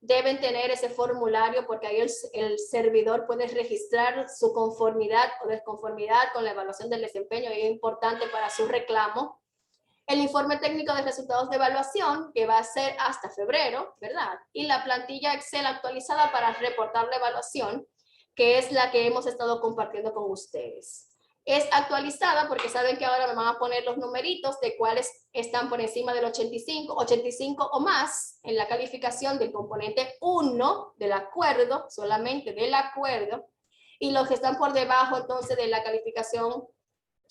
deben tener ese formulario porque ahí el servidor puede registrar su conformidad o desconformidad con la evaluación del desempeño y es importante para su reclamo. El informe técnico de resultados de evaluación, que va a ser hasta febrero, ¿verdad? Y la plantilla Excel actualizada para reportar la evaluación, que es la que hemos estado compartiendo con ustedes. Es actualizada porque saben que ahora me van a poner los numeritos de cuáles están por encima del 85, 85 o más en la calificación del componente 1 del acuerdo, solamente del acuerdo, y los que están por debajo entonces de la calificación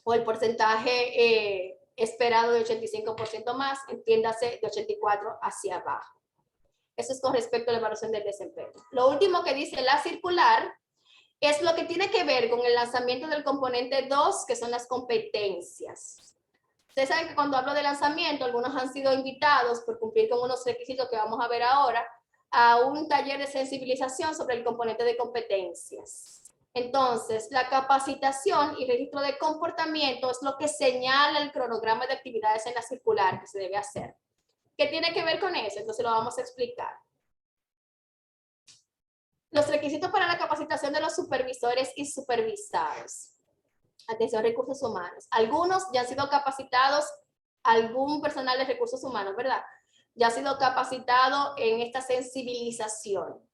o el porcentaje esperado de 85% más, entiéndase de 84 hacia abajo. Eso es con respecto a la evaluación del desempeño. Lo último que dice la circular es lo que tiene que ver con el lanzamiento del componente 2, que son las competencias. Ustedes saben que cuando hablo de lanzamiento, algunos han sido invitados por cumplir con unos requisitos que vamos a ver ahora, a un taller de sensibilización sobre el componente de competencias. Entonces, la capacitación y registro de comportamiento es lo que señala el cronograma de actividades en la circular que se debe hacer. ¿Qué tiene que ver con eso? Entonces lo vamos a explicar. Los requisitos para la capacitación de los supervisores y supervisados. Atención, recursos humanos. Algunos ya han sido capacitados, algún personal de recursos humanos, ¿verdad? Ya ha sido capacitado en esta sensibilización.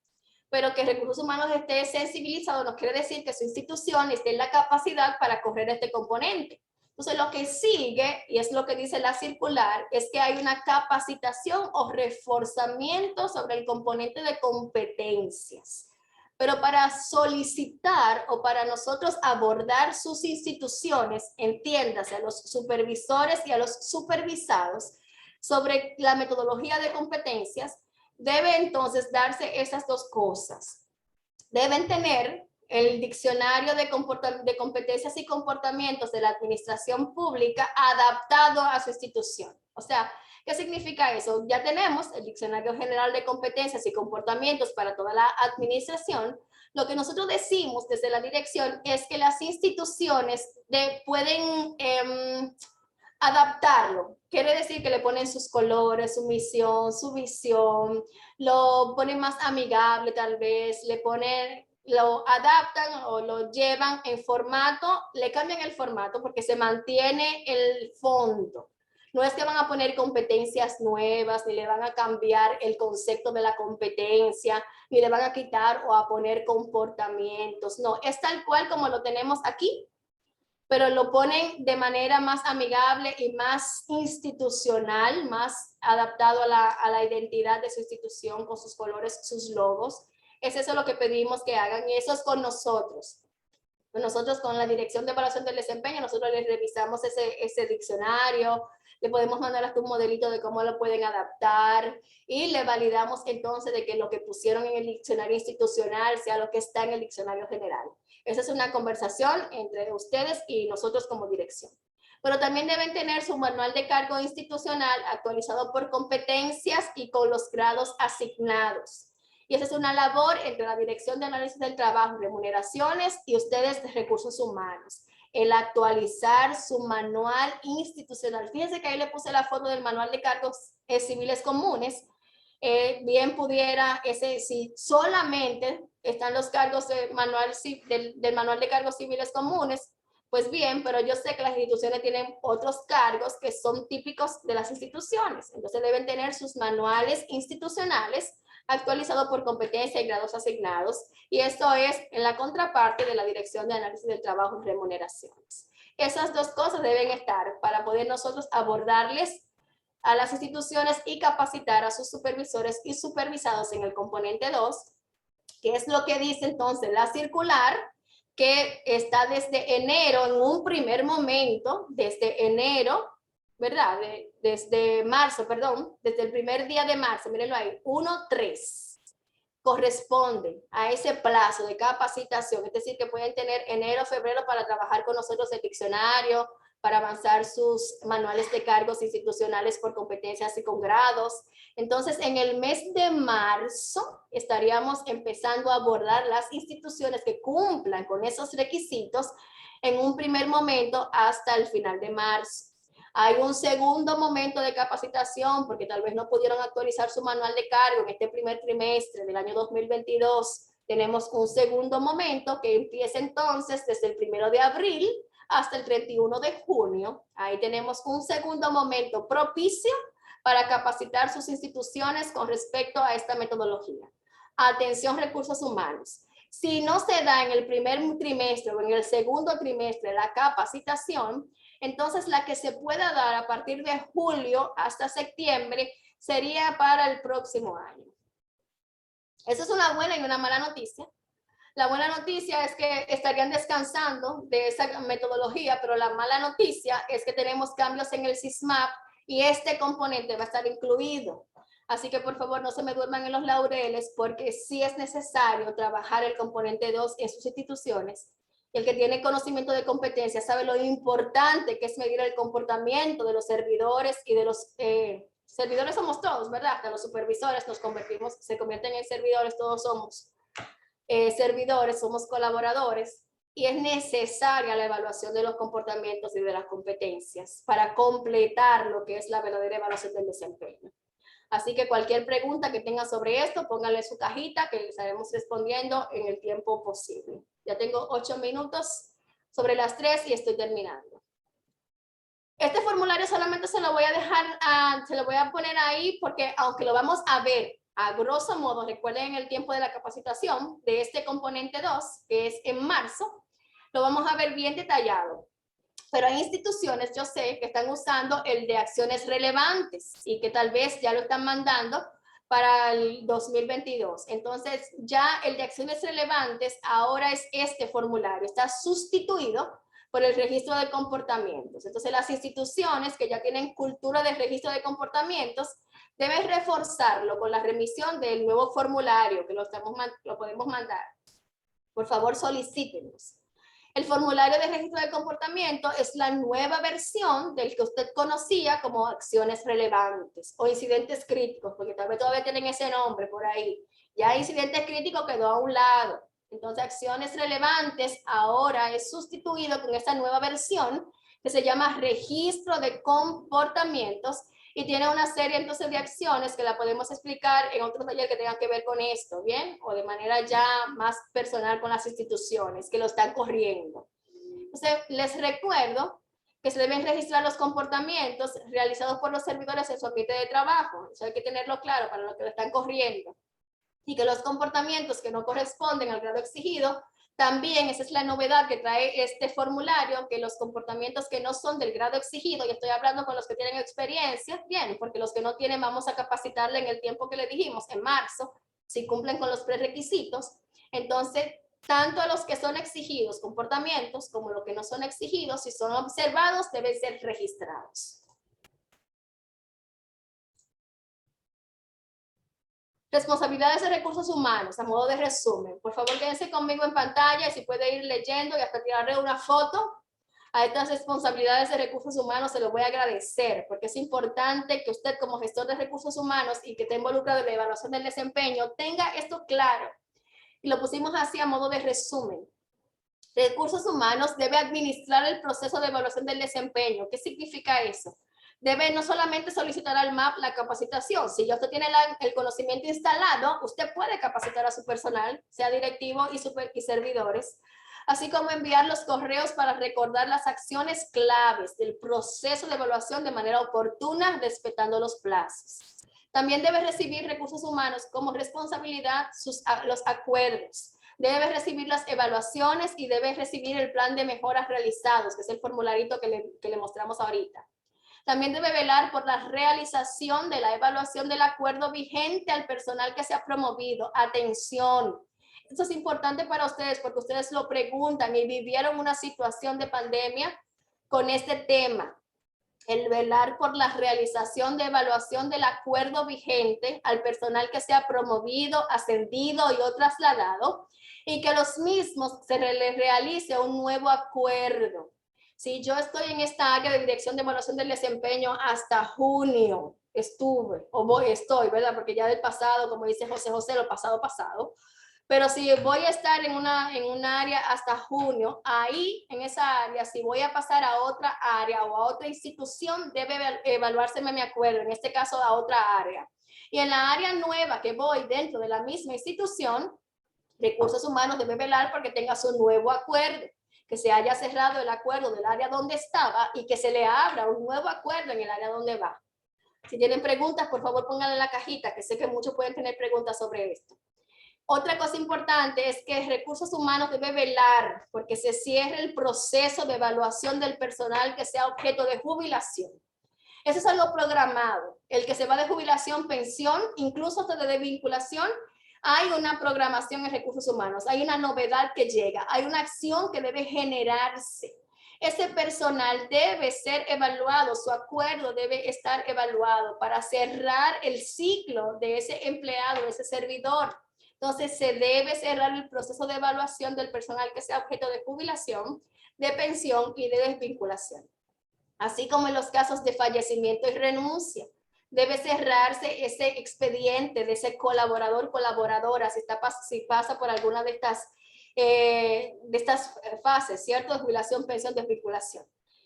Pero que recursos humanos esté sensibilizado no quiere decir que su institución esté en la capacidad para correr este componente. Entonces, lo que sigue, y es lo que dice la circular, es que hay una capacitación o reforzamiento sobre el componente de competencias. Pero para solicitar o para nosotros abordar sus instituciones, entiéndase, a los supervisores y a los supervisados, sobre la metodología de competencias, debe entonces darse esas dos cosas. Deben tener el diccionario de competencias y comportamientos de la administración pública adaptado a su institución. O sea, ¿qué significa eso? Ya tenemos el diccionario general de competencias y comportamientos para toda la administración. Lo que nosotros decimos desde la dirección es que las instituciones pueden adaptarlo. Quiere decir que le ponen sus colores, su misión, su visión, lo ponen más amigable tal vez, lo adaptan o lo llevan en formato, le cambian el formato porque se mantiene el fondo. No es que van a poner competencias nuevas, ni le van a cambiar el concepto de la competencia, ni le van a quitar o a poner comportamientos. No, es tal cual como lo tenemos aquí, pero lo ponen de manera más amigable y más institucional, más adaptado a la identidad de su institución, con sus colores, sus logos. Es eso lo que pedimos que hagan, y eso es con nosotros. Nosotros con la Dirección de Evaluación del Desempeño, nosotros les revisamos ese diccionario, le podemos mandar hasta un modelito de cómo lo pueden adaptar y le validamos entonces de que lo que pusieron en el diccionario institucional sea lo que está en el diccionario general. Esa es una conversación entre ustedes y nosotros como dirección. Pero también deben tener su manual de cargo institucional actualizado por competencias y con los grados asignados. Y esa es una labor entre la Dirección de Análisis del Trabajo, Remuneraciones y ustedes de Recursos Humanos. El actualizar su manual institucional. Fíjense que ahí le puse la foto del manual de cargos civiles comunes. Bien pudiera, si solamente están los cargos del manual de cargos civiles comunes, pues bien, pero yo sé que las instituciones tienen otros cargos que son típicos de las instituciones. Entonces deben tener sus manuales institucionales actualizado por competencia y grados asignados, y esto es en la contraparte de la Dirección de Análisis del Trabajo y Remuneraciones. Esas dos cosas deben estar para poder nosotros abordarles a las instituciones y capacitar a sus supervisores y supervisados en el componente 2, que es lo que dice entonces la circular, que está desde enero, en un primer momento, desde enero, ¿verdad? Desde marzo, perdón, desde el primer día de marzo, mírenlo ahí, 1-3, corresponde a ese plazo de capacitación, es decir, que pueden tener enero, febrero para trabajar con nosotros el diccionario, para avanzar sus manuales de cargos institucionales por competencias y con grados. Entonces, en el mes de marzo estaríamos empezando a abordar las instituciones que cumplan con esos requisitos en un primer momento hasta el final de marzo. Hay un segundo momento de capacitación porque tal vez no pudieron actualizar su manual de cargo en este primer trimestre del año 2022. Tenemos un segundo momento que empieza entonces desde el 1 de abril hasta el 31 de junio. Ahí tenemos un segundo momento propicio para capacitar sus instituciones con respecto a esta metodología. Atención, recursos humanos. Si no se da en el primer trimestre o en el segundo trimestre la capacitación, entonces la que se pueda dar a partir de julio hasta septiembre sería para el próximo año. Eso es una buena y una mala noticia. La buena noticia es que estarían descansando de esa metodología, pero la mala noticia es que tenemos cambios en el SISMAP y este componente va a estar incluido. Así que por favor no se me duerman en los laureles, porque sí es necesario trabajar el componente 2 en sus instituciones. El que tiene conocimiento de competencia sabe lo importante que es medir el comportamiento de los servidores y de los servidores somos todos, ¿verdad? Hasta los supervisores se convierten en servidores, todos somos servidores, somos colaboradores, y es necesaria la evaluación de los comportamientos y de las competencias para completar lo que es la verdadera evaluación del desempeño. Así que cualquier pregunta que tengan sobre esto, pónganle su cajita que les estaremos respondiendo en el tiempo posible. Ya tengo 8 minutos sobre las 3 y estoy terminando. Este formulario solamente se lo voy a dejar, se lo voy a poner ahí porque aunque lo vamos a ver a grosso modo, recuerden el tiempo de la capacitación de este componente 2, que es en marzo, lo vamos a ver bien detallado. Pero hay instituciones, yo sé, que están usando el de acciones relevantes y que tal vez ya lo están mandando para el 2022. Entonces, ya el de acciones relevantes ahora es este formulario, está sustituido por el registro de comportamientos. Entonces, las instituciones que ya tienen cultura de registro de comportamientos deben reforzarlo con la remisión del nuevo formulario, que lo podemos mandar. Por favor, solicítenos. El formulario de registro de comportamiento es la nueva versión del que usted conocía como acciones relevantes o incidentes críticos, porque tal vez todavía tienen ese nombre por ahí. Ya incidentes críticos quedó a un lado. Entonces, acciones relevantes ahora es sustituido con esta nueva versión que se llama registro de comportamientos, y tiene una serie entonces de acciones que la podemos explicar en otro taller que tengan que ver con esto, ¿bien? O de manera ya más personal con las instituciones que lo están corriendo. Entonces, les recuerdo que se deben registrar los comportamientos realizados por los servidores en su ambiente de trabajo. Eso hay que tenerlo claro para los que lo están corriendo. Y que los comportamientos que no corresponden al grado exigido, también esa es la novedad que trae este formulario, que los comportamientos que no son del grado exigido, y estoy hablando con los que tienen experiencia, bien, porque los que no tienen vamos a capacitarle en el tiempo que le dijimos, en marzo, si cumplen con los prerequisitos. Entonces, tanto a los que son exigidos comportamientos como los que no son exigidos, si son observados, deben ser registrados. Responsabilidades de recursos humanos, a modo de resumen. Por favor, quédense conmigo en pantalla y si puede ir leyendo y hasta tirarle una foto a estas responsabilidades de recursos humanos, se lo voy a agradecer, porque es importante que usted como gestor de recursos humanos y que esté involucrado en la evaluación del desempeño, tenga esto claro. Y lo pusimos así a modo de resumen. Recursos humanos debe administrar el proceso de evaluación del desempeño. ¿Qué significa eso? Debe no solamente solicitar al MAP la capacitación. Si ya usted tiene el conocimiento instalado, usted puede capacitar a su personal, sea directivo y servidores, así como enviar los correos para recordar las acciones claves del proceso de evaluación de manera oportuna, respetando los plazos. También debe recibir recursos humanos como responsabilidad los acuerdos. Debe recibir las evaluaciones y debe recibir el plan de mejoras realizados, que es el formularito que le mostramos ahorita. También debe velar por la realización de la evaluación del acuerdo vigente al personal que se ha promovido. Atención, esto es importante para ustedes porque ustedes lo preguntan y vivieron una situación de pandemia con este tema. El velar por la realización de evaluación del acuerdo vigente al personal que se ha promovido, ascendido y o trasladado, y que los mismos se les realice un nuevo acuerdo. Si yo estoy en esta área de dirección de evaluación del desempeño hasta junio, estoy, ¿verdad? Porque ya del pasado, como dice José, lo pasado, pero si voy a estar en un área hasta junio, ahí en esa área, si voy a pasar a otra área o a otra institución, debe evaluarse mi acuerdo, en este caso a otra área. Y en la área nueva que voy dentro de la misma institución, recursos humanos debe velar porque tenga su nuevo acuerdo, que se haya cerrado el acuerdo del área donde estaba y que se le abra un nuevo acuerdo en el área donde va. Si tienen preguntas, por favor pónganla en la cajita, que sé que muchos pueden tener preguntas sobre esto. Otra cosa importante es que recursos humanos debe velar porque se cierre el proceso de evaluación del personal que sea objeto de jubilación. Eso es algo programado. El que se va de jubilación, pensión, incluso hasta de desvinculación, hay una programación en recursos humanos, hay una novedad que llega, hay una acción que debe generarse. Ese personal debe ser evaluado, su acuerdo debe estar evaluado para cerrar el ciclo de ese empleado, de ese servidor. Entonces, se debe cerrar el proceso de evaluación del personal que sea objeto de jubilación, de pensión y de desvinculación. Así como en los casos de fallecimiento y renuncia. Debe cerrarse ese expediente de ese colaborador, colaboradora, si pasa por alguna de estas fases, ¿cierto? De jubilación, pensión, desvinculación.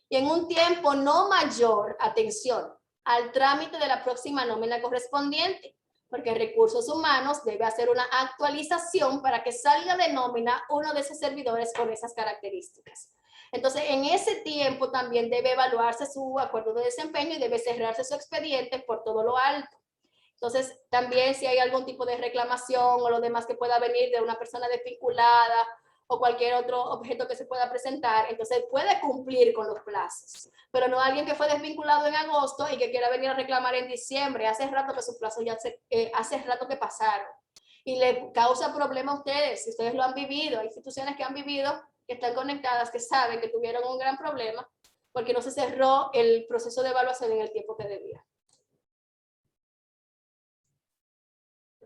Y en un tiempo no mayor, atención, al trámite de la próxima nómina correspondiente, porque recursos humanos debe hacer una actualización para que salga de nómina uno de esos servidores con esas características. Entonces, en ese tiempo también debe evaluarse su acuerdo de desempeño y debe cerrarse su expediente por todo lo alto. Entonces, también si hay algún tipo de reclamación o lo demás que pueda venir de una persona desvinculada o cualquier otro objeto que se pueda presentar, entonces puede cumplir con los plazos. Pero no alguien que fue desvinculado en agosto y que quiera venir a reclamar en diciembre. Hace rato que sus plazos hace rato que pasaron. Y le causa problema a ustedes, si ustedes lo han vivido. Hay instituciones que han vivido, que están conectadas, que saben que tuvieron un gran problema porque no se cerró el proceso de evaluación en el tiempo que debía.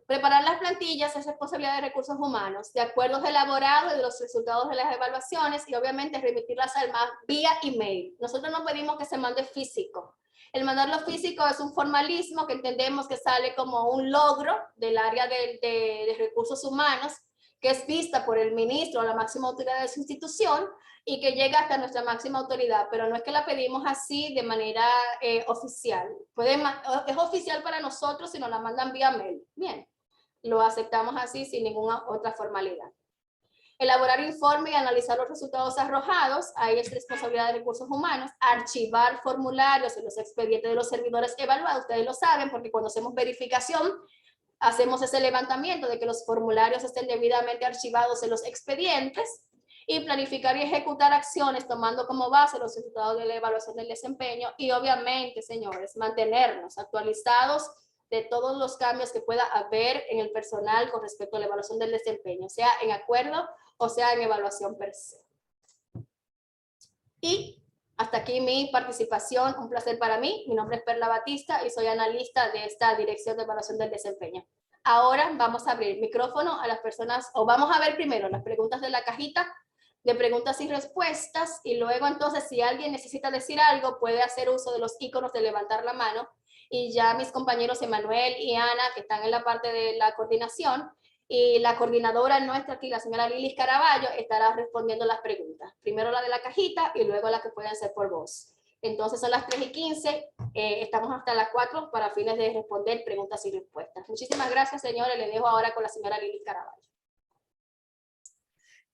Preparar las plantillas es responsabilidad de recursos humanos, de acuerdos elaborados de los resultados de las evaluaciones y obviamente remitirlas al MAP vía email. Nosotros no pedimos que se mande físico. El mandarlo físico es un formalismo que entendemos que sale como un logro del área de recursos humanos, que es vista por el ministro o la máxima autoridad de su institución y que llega hasta nuestra máxima autoridad, pero no es que la pedimos así de manera oficial. Es oficial para nosotros si nos la mandan vía mail. Bien, lo aceptamos así sin ninguna otra formalidad. elaborar informe y analizar los resultados arrojados, ahí es responsabilidad de recursos humanos, archivar formularios en los expedientes de los servidores evaluados, ustedes lo saben, porque cuando hacemos verificación, hacemos ese levantamiento de que los formularios estén debidamente archivados en los expedientes, y planificar y ejecutar acciones tomando como base los resultados de la evaluación del desempeño y obviamente, señores, mantenernos actualizados de todos los cambios que pueda haber en el personal con respecto a la evaluación del desempeño, sea en acuerdo o sea en evaluación per se. Y hasta aquí mi participación, un placer para mí. Mi nombre es Perla Batista y soy analista de esta Dirección de Evaluación del Desempeño. Ahora vamos a abrir micrófono a las personas, o vamos a ver primero las preguntas de la cajita de preguntas y respuestas, y luego entonces si alguien necesita decir algo puede hacer uso de los iconos de levantar la mano, y ya mis compañeros Emanuel y Ana, que están en la parte de la coordinación, y la coordinadora nuestra aquí, la señora Lilis Caraballo, estará respondiendo las preguntas. Primero la de la cajita y luego la que pueden ser por voz. Entonces son las 3:15, estamos hasta las 4 para fines de responder preguntas y respuestas. Muchísimas gracias, señores. Le dejo ahora con la señora Lilis Caraballo.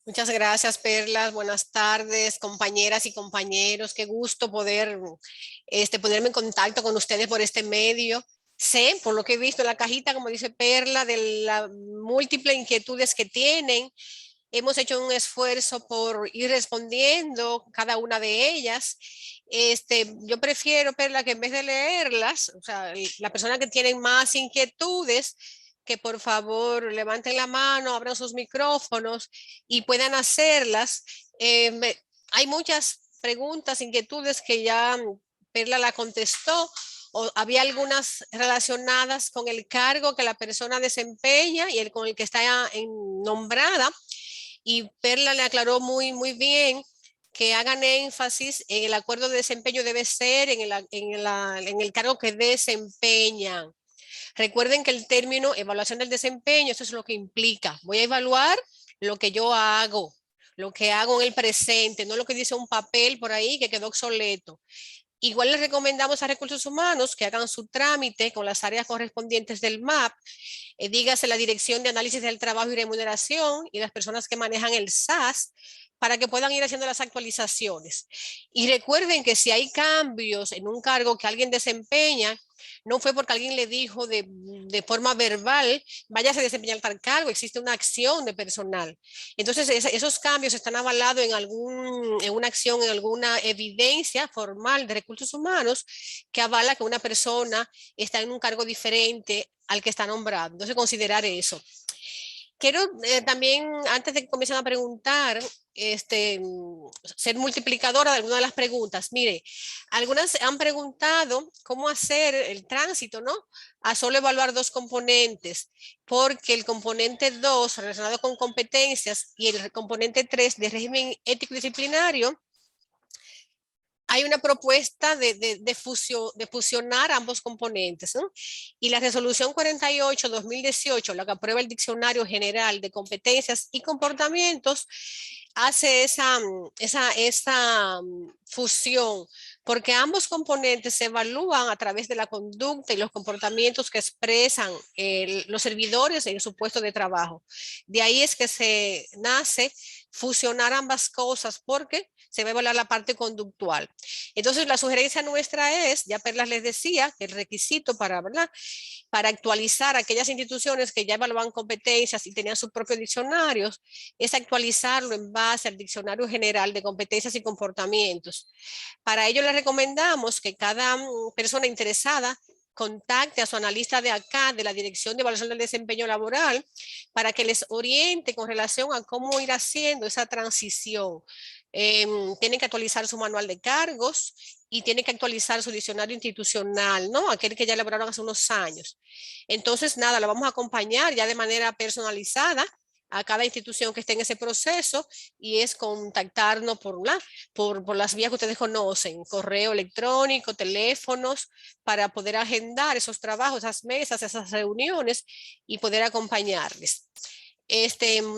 Muchas gracias, Perlas. Buenas tardes, compañeras y compañeros. Qué gusto poder ponerme en contacto con ustedes por este medio. Sé, por lo que he visto en la cajita, como dice Perla, de las múltiples inquietudes que tienen. Hemos hecho un esfuerzo por ir respondiendo cada una de ellas. Yo prefiero, Perla, que en vez de leerlas, o sea, la persona que tiene más inquietudes, que por favor levanten la mano, abran sus micrófonos y puedan hacerlas. Hay muchas preguntas, inquietudes que ya Perla la contestó, o había algunas relacionadas con el cargo que la persona desempeña y con el que está nombrada. Y Perla le aclaró muy bien que hagan énfasis en el acuerdo de desempeño debe ser en el cargo que desempeñan. Recuerden que el término evaluación del desempeño, eso es lo que implica. Voy a evaluar lo que yo hago, lo que hago en el presente, no lo que dice un papel por ahí que quedó obsoleto. Igual les recomendamos a Recursos Humanos que hagan su trámite con las áreas correspondientes del MAP, dígase la Dirección de Análisis del Trabajo y Remuneración y las personas que manejan el SAS, para que puedan ir haciendo las actualizaciones. Y recuerden que si hay cambios en un cargo que alguien desempeña, no fue porque alguien le dijo de forma verbal, váyase a desempeñar tal cargo, existe una acción de personal. Entonces, esos cambios están avalados en una acción, en alguna evidencia formal de recursos humanos que avala que una persona está en un cargo diferente al que está nombrado. Entonces, considerar eso. Quiero también, antes de que comiencen a preguntar, ser multiplicadora de algunas de las preguntas. Mire, algunas han preguntado cómo hacer el tránsito, ¿no? A solo evaluar dos componentes, porque el componente 2 relacionado con competencias y el componente 3 de régimen ético disciplinario, hay una propuesta de fusionar ambos componentes, ¿no? Y la resolución 48-2018, la que aprueba el Diccionario General de Competencias y Comportamientos, hace esa fusión, porque ambos componentes se evalúan a través de la conducta y los comportamientos que expresan los servidores en su puesto de trabajo. De ahí es que se nace fusionar ambas cosas, porque se va a evaluar la parte conductual. Entonces, la sugerencia nuestra es, ya Perlas les decía, que el requisito para actualizar aquellas instituciones que ya evaluaban competencias y tenían sus propios diccionarios, es actualizarlo en base al Diccionario General de Competencias y Comportamientos. Para ello les recomendamos que cada persona interesada contacte a su analista de acá, de la Dirección de Evaluación del Desempeño Laboral, para que les oriente con relación a cómo ir haciendo esa transición. Tienen que actualizar su manual de cargos y tienen que actualizar su diccionario institucional, ¿no? Aquel que ya elaboraron hace unos años. Entonces, nada, la vamos a acompañar ya de manera personalizada a cada institución que esté en ese proceso, y es contactarnos por las vías que ustedes conocen, correo electrónico, teléfonos, para poder agendar esos trabajos, esas mesas, esas reuniones y poder acompañarles.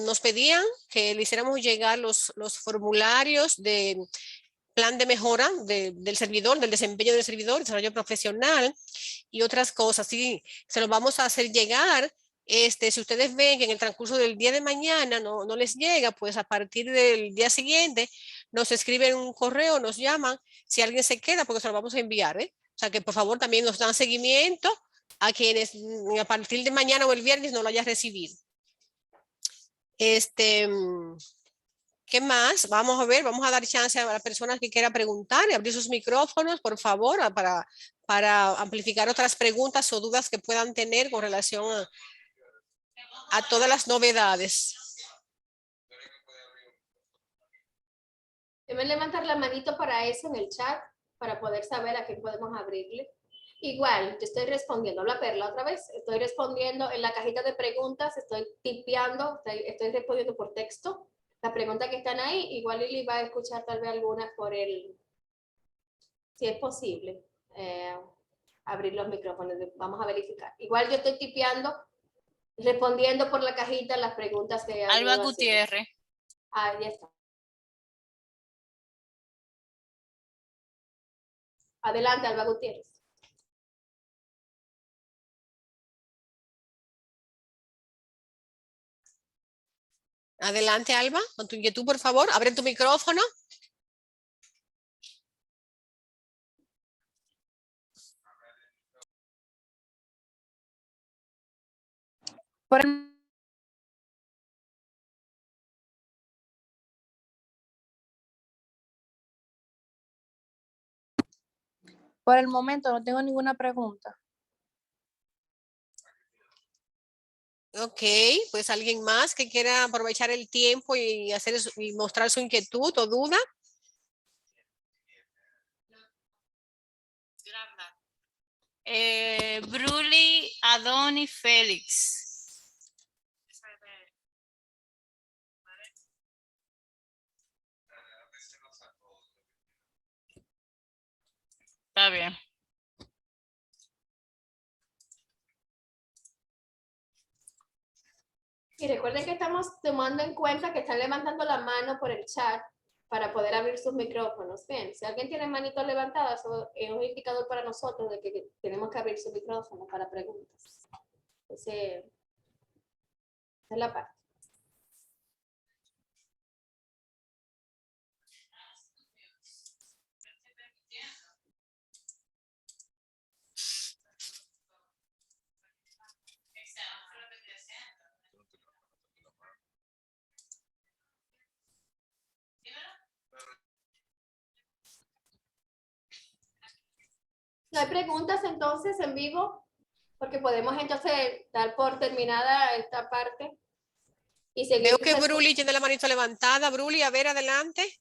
Nos pedían que le hiciéramos llegar los formularios de plan de mejora del servidor, del desempeño del servidor, desarrollo profesional y otras cosas. Sí, se los vamos a hacer llegar Si ustedes ven que en el transcurso del día de mañana no les llega, pues a partir del día siguiente nos escriben un correo, nos llaman, si alguien se queda, porque se lo vamos a enviar, ¿eh? O sea que por favor también nos dan seguimiento a quienes a partir de mañana o el viernes no lo hayan recibido. ¿Qué más? Vamos a ver, vamos a dar chance a la persona que quiera preguntar y abrir sus micrófonos, por favor, para amplificar otras preguntas o dudas que puedan tener con relación a todas las novedades. Deben levantar la manito para eso en el chat, para poder saber a qué podemos abrirle. Igual, yo estoy respondiendo, la Perla otra vez, estoy respondiendo en la cajita de preguntas, estoy tipeando, estoy respondiendo por texto. Las preguntas que están ahí, igual Lili va a escuchar tal vez algunas por el, si es posible, abrir los micrófonos, vamos a verificar. Igual yo estoy tipeando, respondiendo por la cajita las preguntas que han Alba Gutiérrez. Ah, ya está. Adelante, Alba Gutiérrez. Adelante, Alba, con tu inquietud, por favor, abre tu micrófono. Por el momento no tengo ninguna pregunta. Ok, pues alguien más que quiera aprovechar el tiempo y y mostrar su inquietud o duda. Bruli Adoni Félix. Está bien. Y recuerden que estamos tomando en cuenta que están levantando la mano por el chat para poder abrir sus micrófonos. Bien, si alguien tiene manitos levantadas, es un indicador para nosotros de que tenemos que abrir su micrófono para preguntas. Esa es la parte. ¿No hay preguntas entonces en vivo? Porque podemos entonces dar por terminada esta parte y seguir. Veo que Bruli tiene la manito levantada. Bruli, a ver, adelante.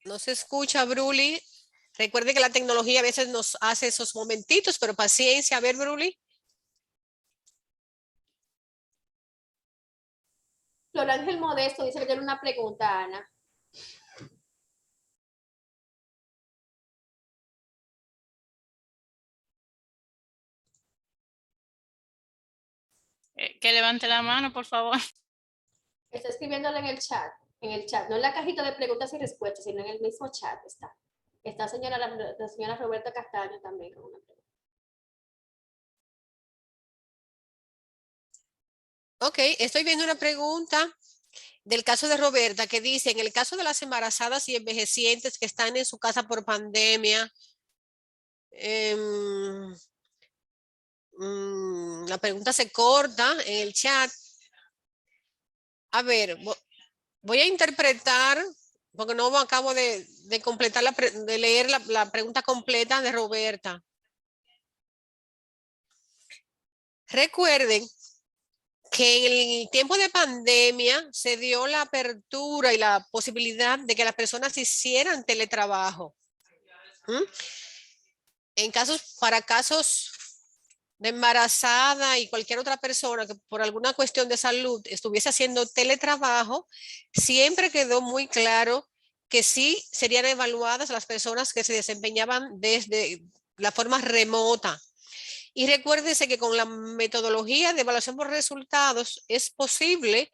No se escucha, Bruli. Recuerde que la tecnología a veces nos hace esos momentitos, pero paciencia. A ver, Bruli. Flor Ángel Modesto dice que tiene una pregunta, Ana. Que levante la mano, por favor. Está escribiéndola en el chat, no en la cajita de preguntas y respuestas, sino en el mismo chat está. Está la señora Roberta Castaño también con una pregunta. Ok, estoy viendo una pregunta del caso de Roberta que dice, en el caso de las embarazadas y envejecientes que están en su casa por pandemia, la pregunta se corta en el chat. A ver, voy a interpretar, porque no acabo de completar, de leer la pregunta completa de Roberta. Recuerden que en el tiempo de pandemia se dio la apertura y la posibilidad de que las personas hicieran teletrabajo. Para casos de embarazada y cualquier otra persona que por alguna cuestión de salud estuviese haciendo teletrabajo, siempre quedó muy claro que sí serían evaluadas las personas que se desempeñaban desde la forma remota. Y recuérdese que con la metodología de evaluación por resultados es posible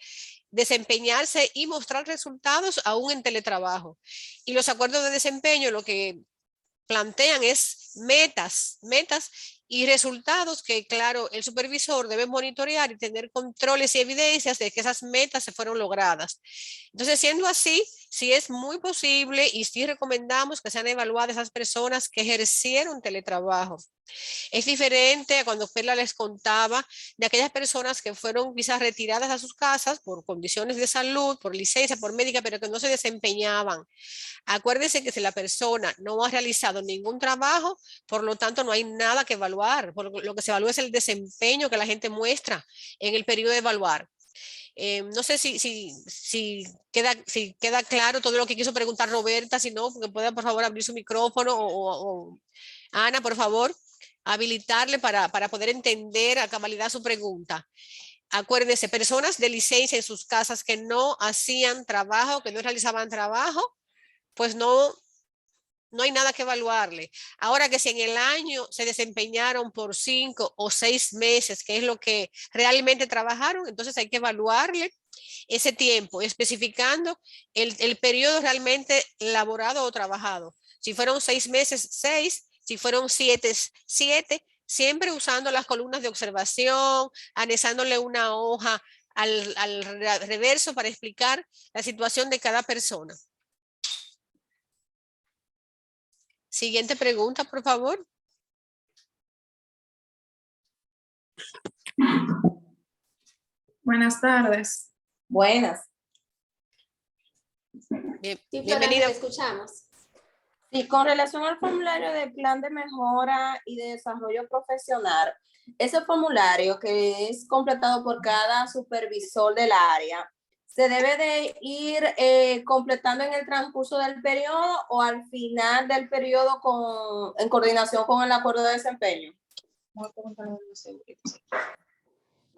desempeñarse y mostrar resultados aún en teletrabajo. Y los acuerdos de desempeño lo que plantean es metas y resultados que, claro, el supervisor debe monitorear y tener controles y evidencias de que esas metas se fueron logradas. Entonces, siendo así, sí es muy posible y sí recomendamos que sean evaluadas esas personas que ejercieron teletrabajo. Es diferente a cuando Perla les contaba de aquellas personas que fueron quizás retiradas a sus casas por condiciones de salud, por licencia, por médica, pero que no se desempeñaban. Acuérdense que si la persona no ha realizado ningún trabajo, por lo tanto no hay nada que evaluar. Lo que se evalúa es el desempeño que la gente muestra en el periodo de evaluar. No sé si queda claro todo lo que quiso preguntar Roberta, si no, que pueda por favor abrir su micrófono o Ana, por favor, habilitarle para poder entender a cabalidad su pregunta. Acuérdense, personas de licencia en sus casas que no hacían trabajo, que no realizaban trabajo, pues no hay nada que evaluarle. Ahora que si en el año se desempeñaron por 5 o 6 meses, que es lo que realmente trabajaron, entonces hay que evaluarle ese tiempo, especificando el periodo realmente laborado o trabajado. Si fueron 6 meses, 6, si fueron 7, 7, siempre usando las columnas de observación, anexándole una hoja al reverso para explicar la situación de cada persona. Siguiente pregunta, por favor. Buenas tardes. Buenas. Sí, Bienvenida. te escuchamos. Sí, con relación al formulario de plan de mejora y de desarrollo profesional, ese formulario que es completado por cada supervisor del área, ¿se debe de ir completando en el transcurso del periodo o al final del periodo en coordinación con el acuerdo de desempeño?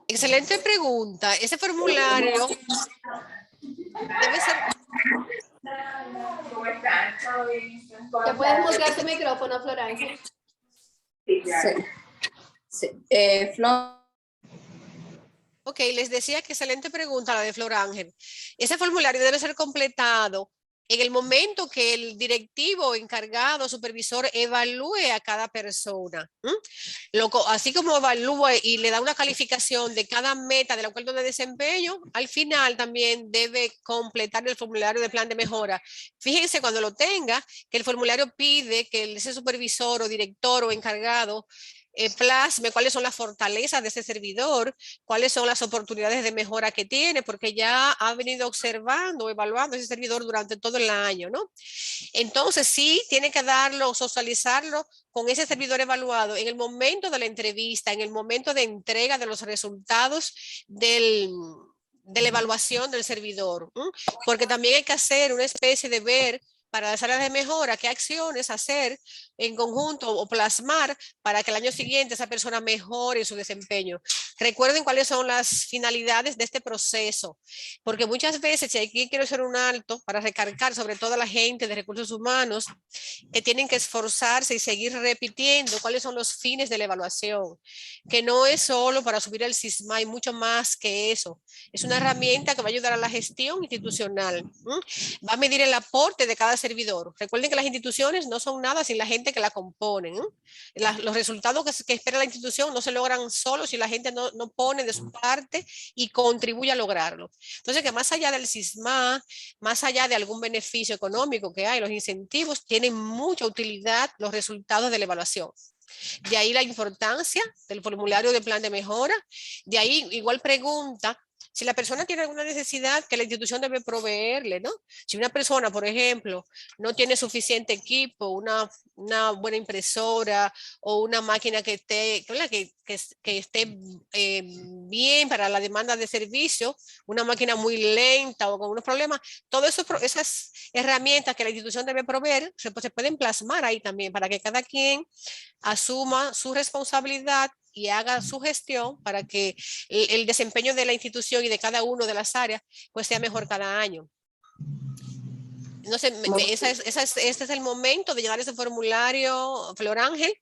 Excelente pregunta. Ese formulario debe ser... ¿Te puedes mutear tu micrófono, Flor Ángel? Sí. Flor. Ok, les decía que excelente pregunta la de Flor Ángel. Ese formulario debe ser completado en el momento que el directivo, encargado, supervisor evalúe a cada persona. Así como evalúa y le da una calificación de cada meta del acuerdo de desempeño, al final también debe completar el formulario de plan de mejora. Fíjense cuando lo tenga, que el formulario pide que ese supervisor o director o encargado plasme cuáles son las fortalezas de ese servidor, cuáles son las oportunidades de mejora que tiene, porque ya ha venido observando, evaluando ese servidor durante todo el año, ¿no? Entonces sí, tiene que darlo, socializarlo con ese servidor evaluado en el momento de la entrevista, en el momento de entrega de los resultados de la evaluación del servidor, porque también hay que hacer una especie de ver para las áreas de mejora, qué acciones hacer en conjunto o plasmar para que el año siguiente esa persona mejore su desempeño. Recuerden cuáles son las finalidades de este proceso, porque muchas veces, y aquí quiero hacer un alto para recargar sobre todo a la gente de recursos humanos, que tienen que esforzarse y seguir repitiendo cuáles son los fines de la evaluación, que no es solo para subir el SISMA, hay mucho más que eso. Es una herramienta que va a ayudar a la gestión institucional, va a medir el aporte de cada servidor. Recuerden que las instituciones no son nada sin la gente que la componen. Los resultados que espera la institución no se logran solo si la gente no pone de su parte y contribuye a lograrlo. Entonces, que más allá del SISMA, más allá de algún beneficio económico que hay, los incentivos tienen mucha utilidad los resultados de la evaluación. De ahí la importancia del formulario de plan de mejora. De ahí igual pregunta si la persona tiene alguna necesidad que la institución debe proveerle, ¿no? Si una persona, por ejemplo, no tiene suficiente equipo, una buena impresora o una máquina que esté bien para la demanda de servicio, una máquina muy lenta o con unos problemas, todas esas herramientas que la institución debe proveer se pueden plasmar ahí también para que cada quien asuma su responsabilidad y haga su gestión para que el desempeño de la institución y de cada uno de las áreas pues sea mejor cada año. No sé, este es el momento de llenar ese formulario, Flor Ángel,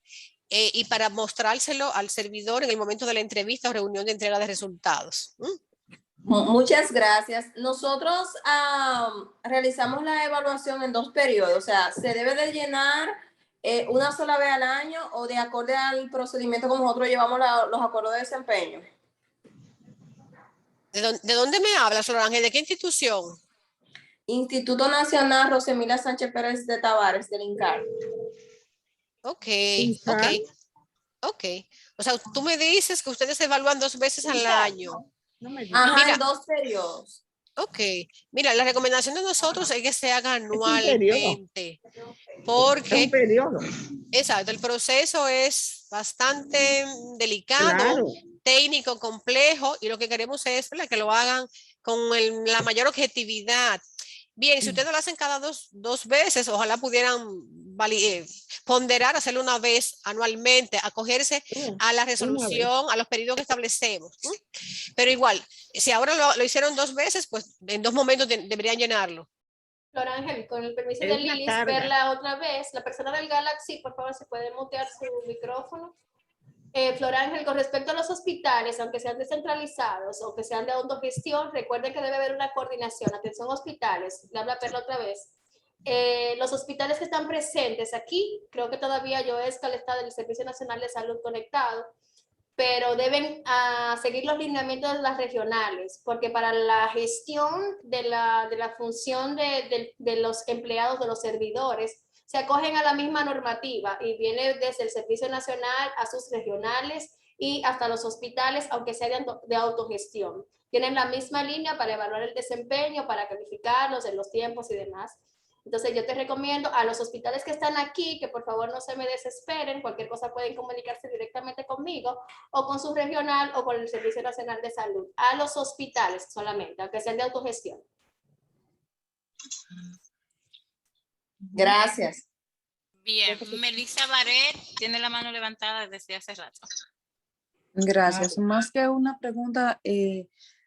y para mostrárselo al servidor en el momento de la entrevista o reunión de entrega de resultados. Muchas gracias. Nosotros realizamos la evaluación en 2 periodos, o sea, se debe de llenar una sola vez al año o de acorde al procedimiento como nosotros llevamos los acuerdos de desempeño. ¿De dónde me hablas, Flor Ángel? ¿De qué institución? Instituto Nacional Rosemila Sánchez Pérez de Tavares, del INCAR. Ok, ok, ok. O sea, tú me dices que ustedes evalúan 2 veces al año. Ajá, Mira, en 2 periodos. ok. Mira, la recomendación de nosotros es que se haga periodo. anualmente. Es un Porque, periodo. exacto, el proceso es bastante delicado, Claro. técnico, complejo, y lo que queremos es, ¿verdad?, que lo hagan con la mayor objetividad. Bien, si ustedes lo hacen cada dos veces, ojalá pudieran ponderar, hacerlo una vez anualmente, acogerse a la resolución, a los periodos que establecemos. Pero igual, si ahora lo hicieron 2 veces, pues en 2 momentos deberían llenarlo. Flor Ángel, con el permiso Es de una Lilis, carga. verla otra vez. La persona del Galaxy, por favor, se puede mutear su micrófono. Flor Ángel, con respecto a los hospitales, aunque sean descentralizados o que sean de autogestión, recuerden que debe haber una coordinación. Atención hospitales, le habla Perla otra vez. Los hospitales que están presentes aquí, creo que todavía Joescal está del Servicio Nacional de Salud conectado, pero deben seguir los lineamientos de las regionales, porque para la gestión de la función de los empleados, de los servidores, se acogen a la misma normativa y viene desde el Servicio Nacional a sus regionales y hasta los hospitales, aunque sea de autogestión. Tienen la misma línea para evaluar el desempeño, para calificarlos en los tiempos y demás. Entonces yo te recomiendo a los hospitales que están aquí que por favor no se me desesperen, cualquier cosa pueden comunicarse directamente conmigo o con su regional o con el Servicio Nacional de Salud. A los hospitales solamente, aunque sean de autogestión. Gracias. Bien, Melissa Baret tiene la mano levantada desde hace rato. Gracias. Más que una pregunta,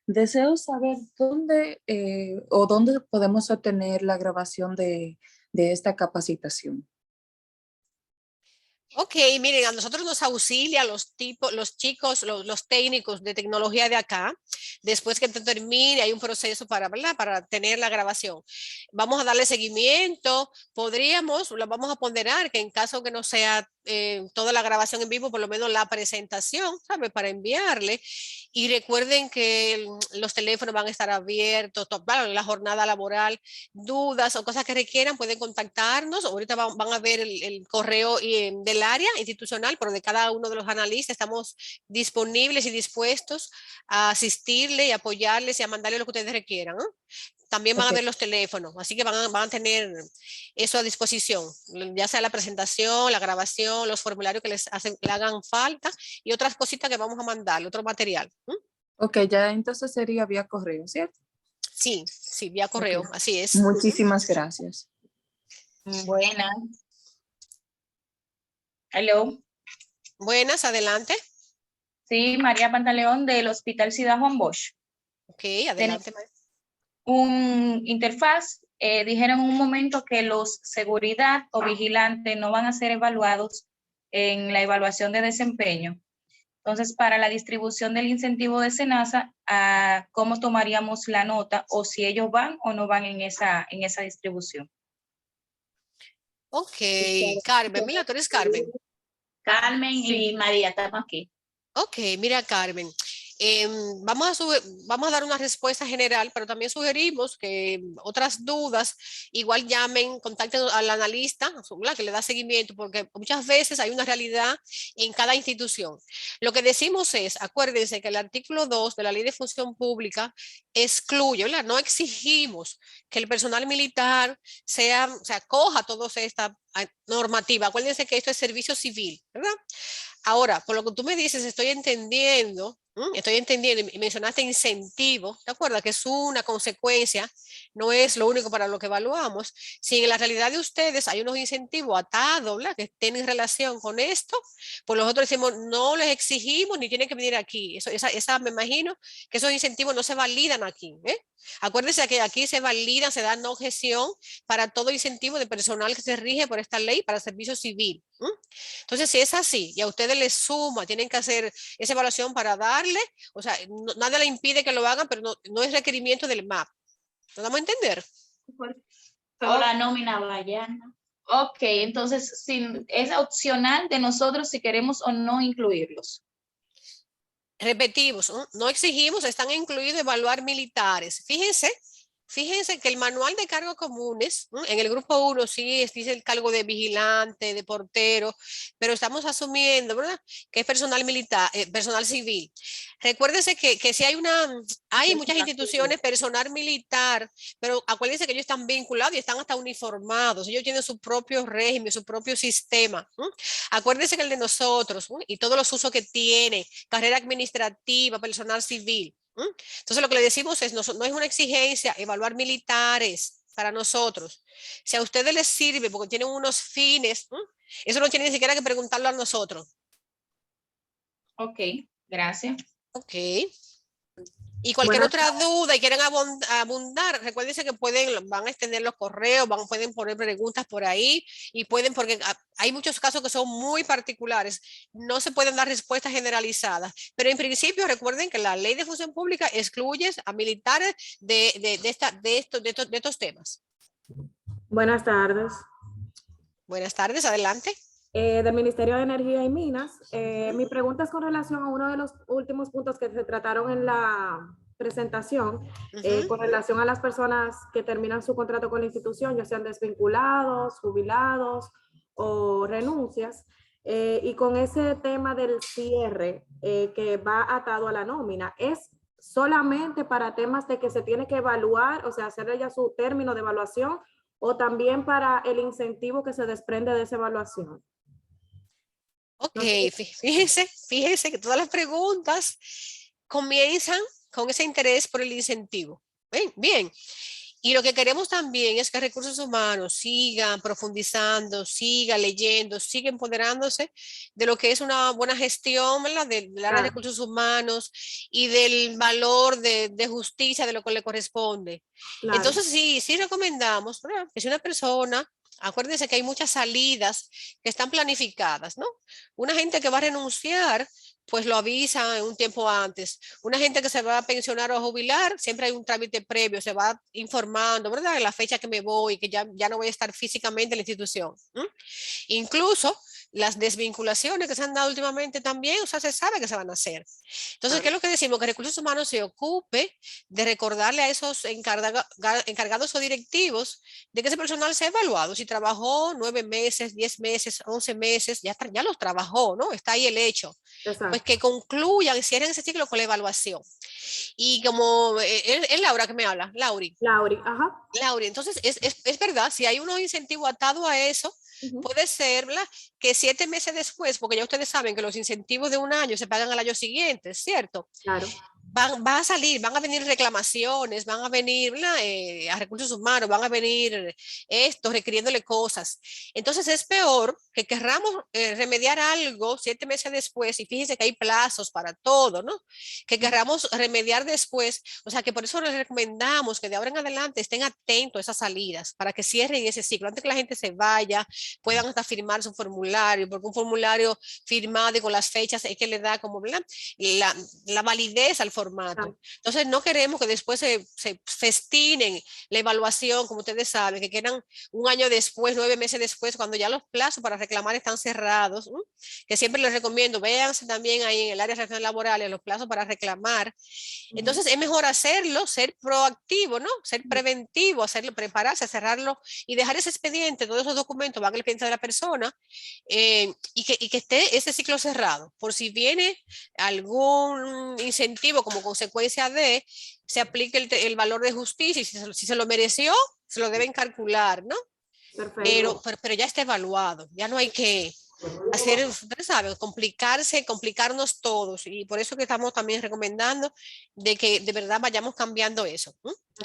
deseo saber dónde o dónde podemos obtener la grabación de esta capacitación. Ok, miren, a nosotros nos auxilia los chicos, los técnicos de tecnología de acá. Después que termine, hay un proceso ¿verdad?, para tener la grabación. Vamos a darle seguimiento. Lo vamos a ponderar que en caso que no sea toda la grabación en vivo, por lo menos la presentación, ¿sabe?, para enviarle. Y recuerden que los teléfonos van a estar abiertos, la jornada laboral, dudas o cosas que requieran, pueden contactarnos. Ahorita van a ver el correo del área institucional, pero de cada uno de los analistas estamos disponibles y dispuestos a asistirle y apoyarles y a mandarle lo que ustedes requieran, ¿no? También van a ver los teléfonos, así que van a tener eso a disposición, ya sea la presentación, la grabación, los formularios que le hagan falta y otras cositas que vamos a mandar, otro material. Ok, ya entonces sería vía correo, ¿cierto? Sí, vía correo, así es. Muchísimas gracias. Buenas. Hello. Buenas, adelante. Sí, María Pantaleón del Hospital Ciudad Juan Bosch. Ok, adelante. Un interfaz, dijeron en un momento que los seguridad o vigilantes no van a ser evaluados en la evaluación de desempeño. Entonces, para la distribución del incentivo de SENASA, ¿cómo tomaríamos la nota o si ellos van o no van en esa distribución? Ok, Carmen, mira, tú eres Carmen. Carmen y María, estamos aquí. Ok, mira, Carmen, vamos a dar una respuesta general, pero también sugerimos que otras dudas igual llamen, contacten al analista, ¿verdad?, que le da seguimiento, porque muchas veces hay una realidad en cada institución. Lo que decimos es, acuérdense que el artículo 2 de la Ley de Función Pública excluye, ¿verdad? No exigimos que el personal militar se acoja a toda esta normativa. Acuérdense que esto es servicio civil, ¿verdad? Ahora, por lo que tú me dices, estoy entendiendo y mencionaste incentivo, ¿te acuerdas? Que es una consecuencia, no es lo único para lo que evaluamos. Si en la realidad de ustedes hay unos incentivos atados, ¿verdad?, que tienen relación con esto, pues nosotros decimos, no les exigimos ni tienen que venir aquí. Esa me imagino que esos incentivos no se validan aquí, ¿eh? Acuérdense que aquí se validan, se da no objeción para todo incentivo de personal que se rige por esta ley para servicio civil. Entonces, si es así y a ustedes les suma, tienen que hacer esa evaluación para darle, o sea, nada le impide que lo hagan, pero no es requerimiento del MAP. ¿Nos damos a entender? Pero la nómina vaya. Ok, entonces es opcional de nosotros si queremos o no incluirlos. Repetimos, no exigimos, están incluidos evaluar militares. Fíjense que el manual de cargos comunes, en el grupo 1 sí dice el cargo de vigilante, de portero, pero estamos asumiendo, ¿verdad?, que es personal militar, personal civil. Recuérdense que si hay muchas instituciones personal militar, pero acuérdense que ellos están vinculados y están hasta uniformados, ellos tienen su propio régimen, su propio sistema. Acuérdense que el de nosotros y todos los usos que tiene, carrera administrativa, personal civil. Entonces lo que le decimos es, no es una exigencia evaluar militares para nosotros. Si a ustedes les sirve porque tienen unos fines, eso no tiene ni siquiera que preguntarlo a nosotros. Ok, gracias. Ok. Y cualquier otra duda y quieren abundar, recuérdense que van a extender los correos, pueden poner preguntas por ahí y porque hay muchos casos que son muy particulares, no se pueden dar respuestas generalizadas, pero en principio recuerden que la ley de función pública excluye a militares de estos temas. Buenas tardes. Buenas tardes, adelante. Del Ministerio de Energía y Minas. Mi pregunta es con relación a uno de los últimos puntos que se trataron en la presentación, con relación a las personas que terminan su contrato con la institución, ya sean desvinculados, jubilados o renuncias, y con ese tema del cierre que va atado a la nómina, ¿es solamente para temas de que se tiene que evaluar, o sea, hacerle ya su término de evaluación, o también para el incentivo que se desprende de esa evaluación? Ok, fíjense que todas las preguntas comienzan con ese interés por el incentivo. Bien. Y lo que queremos también es que recursos humanos sigan profundizando, sigan leyendo, sigan empoderándose de lo que es una buena gestión, ¿verdad?, del área de recursos humanos y del valor de justicia de lo que le corresponde. Claro. Entonces sí recomendamos, ¿verdad?, que si una persona, acuérdense que hay muchas salidas que están planificadas, ¿no? Una gente que va a renunciar, pues lo avisa un tiempo antes. Una gente que se va a pensionar o a jubilar, siempre hay un trámite previo, se va informando, ¿verdad?, la fecha que me voy, que ya no voy a estar físicamente en la institución. Incluso las desvinculaciones que se han dado últimamente también, o sea, se sabe que se van a hacer. Entonces, ¿qué es lo que decimos? Que Recursos Humanos se ocupe de recordarle a esos encargados o directivos de que ese personal sea evaluado. Si trabajó 9 meses, 10 meses, 11 meses, ya los trabajó, ¿no? Está ahí el hecho. Exacto. Pues que concluyan, cierren ese ciclo con la evaluación. Y como es Laura que me habla, Lauri, ajá. Lauri, entonces es verdad, si hay unos incentivos atados a eso, puede ser, ¿verdad?, que 7 meses después, porque ya ustedes saben que los incentivos de un año se pagan al año siguiente, ¿cierto? Claro. Van a venir reclamaciones, van a venir a recursos humanos, van a venir requiriéndole cosas. Entonces es peor que querramos remediar algo 7 meses después, y fíjense que hay plazos para todo, ¿no? Que querramos remediar después, o sea que por eso les recomendamos que de ahora en adelante estén atentos a esas salidas, para que cierren ese ciclo, antes que la gente se vaya, puedan hasta firmar su formulario, porque un formulario firmado y con las fechas es que le da como la validez al formato. Entonces no queremos que después se festinen la evaluación, como ustedes saben, que quedan un año después, 9 meses después, cuando ya los plazos para reclamar están cerrados, que siempre les recomiendo, véanse también ahí en el área de relaciones laborales, los plazos para reclamar. Entonces es mejor hacerlo, ser proactivo, ¿no? Ser preventivo, hacerlo, prepararse, cerrarlo y dejar ese expediente, todos esos documentos van al expediente de la persona, y que esté ese ciclo cerrado, por si viene algún incentivo como consecuencia de, se aplique el valor de justicia, y si se lo mereció, se lo deben calcular, ¿no? Pero ya está evaluado, ya no hay que hacer, ustedes saben, complicarnos todos, y por eso que estamos también recomendando de que de verdad vayamos cambiando eso,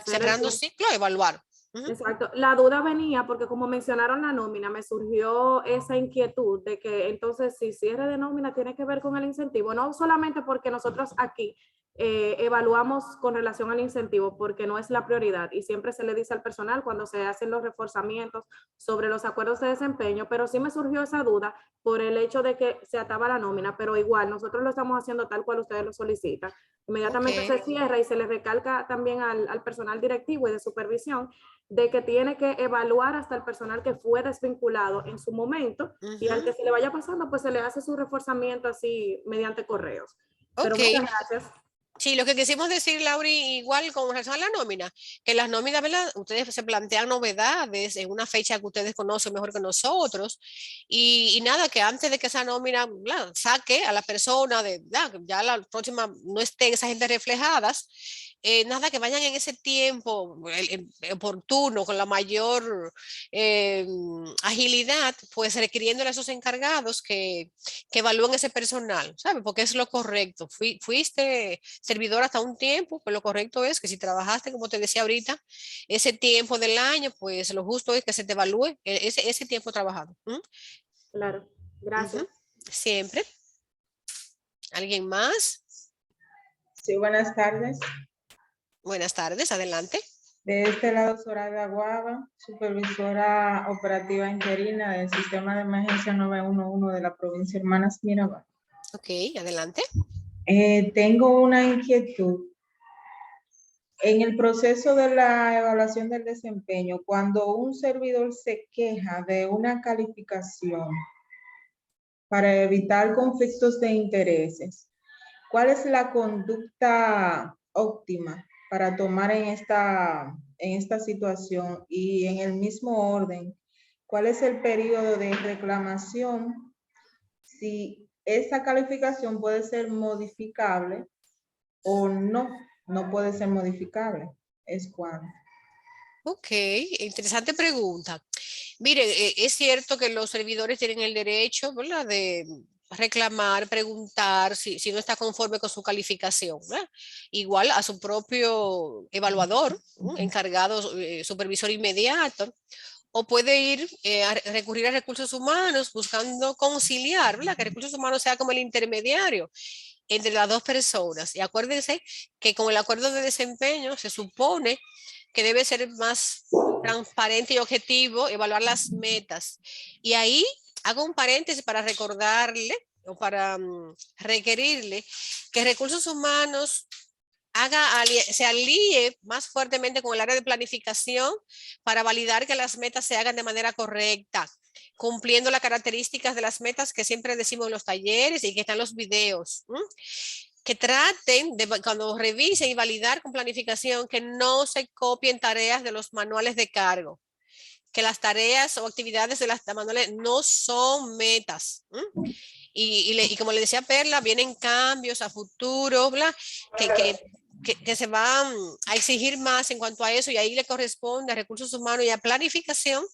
cerrando ciclo, evaluar. Exacto. La duda venía porque como mencionaron la nómina, me surgió esa inquietud de que entonces si cierre de nómina tiene que ver con el incentivo, no solamente porque nosotros aquí evaluamos con relación al incentivo porque no es la prioridad y siempre se le dice al personal cuando se hacen los reforzamientos sobre los acuerdos de desempeño, pero sí me surgió esa duda por el hecho de que se ataba la nómina, pero igual nosotros lo estamos haciendo tal cual ustedes lo solicitan. Inmediatamente se cierra y se le recalca también al personal directivo y de supervisión de que tiene que evaluar hasta el personal que fue desvinculado en su momento y al que se le vaya pasando, pues se le hace su reforzamiento así mediante correos. Pero muchas gracias. Sí, lo que quisimos decir, Lauri, igual con relación a la nómina, que las nóminas, ¿verdad? Ustedes se plantean novedades en una fecha que ustedes conocen mejor que nosotros, y nada, que antes de que esa nómina, ¿verdad?, saque a la persona, ¿verdad?, que ya la próxima no estén esa gente reflejadas, nada, que vayan en ese tiempo oportuno, con la mayor agilidad, pues requiriéndole a esos encargados que evalúen ese personal, ¿sabes? Porque es lo correcto. Fuiste servidor hasta un tiempo, pues lo correcto es que si trabajaste, como te decía ahorita, ese tiempo del año, pues lo justo es que se te evalúe ese tiempo trabajado. Claro, gracias. Siempre. ¿Alguien más? Sí, buenas tardes. Buenas tardes, adelante. De este lado, Soraya Guava, supervisora operativa interina del Sistema de Emergencia 911 de la provincia Hermanas Mirabal. Ok, adelante. Tengo una inquietud. En el proceso de la evaluación del desempeño, cuando un servidor se queja de una calificación para evitar conflictos de intereses, ¿cuál es la conducta óptima para tomar en esta situación? Y en el mismo orden, ¿cuál es el periodo de reclamación? Si esa calificación puede ser modificable o no puede ser modificable. ¿Es cuándo? Ok, interesante pregunta. Mire, es cierto que los servidores tienen el derecho, ¿verdad?, de reclamar, preguntar si no está conforme con su calificación, ¿verdad? Igual a su propio evaluador, encargado, supervisor inmediato, o puede ir a recurrir a recursos humanos buscando conciliar, ¿verdad?, que recursos humanos sea como el intermediario entre las dos personas. Y acuérdense que con el acuerdo de desempeño se supone que debe ser más transparente y objetivo, evaluar las metas. Y ahí hago un paréntesis para recordarle o para requerirle que recursos humanos se alíe más fuertemente con el área de planificación para validar que las metas se hagan de manera correcta, cumpliendo las características de las metas que siempre decimos en los talleres y que están en los videos. Que traten de, cuando revisen y validar con planificación, que no se copien tareas de los manuales de cargo, que las tareas o actividades de las manuales no son metas. Y como le decía Perla, vienen cambios a futuro, ¿verdad?, que se van a exigir más en cuanto a eso, y ahí le corresponde a recursos humanos y a planificación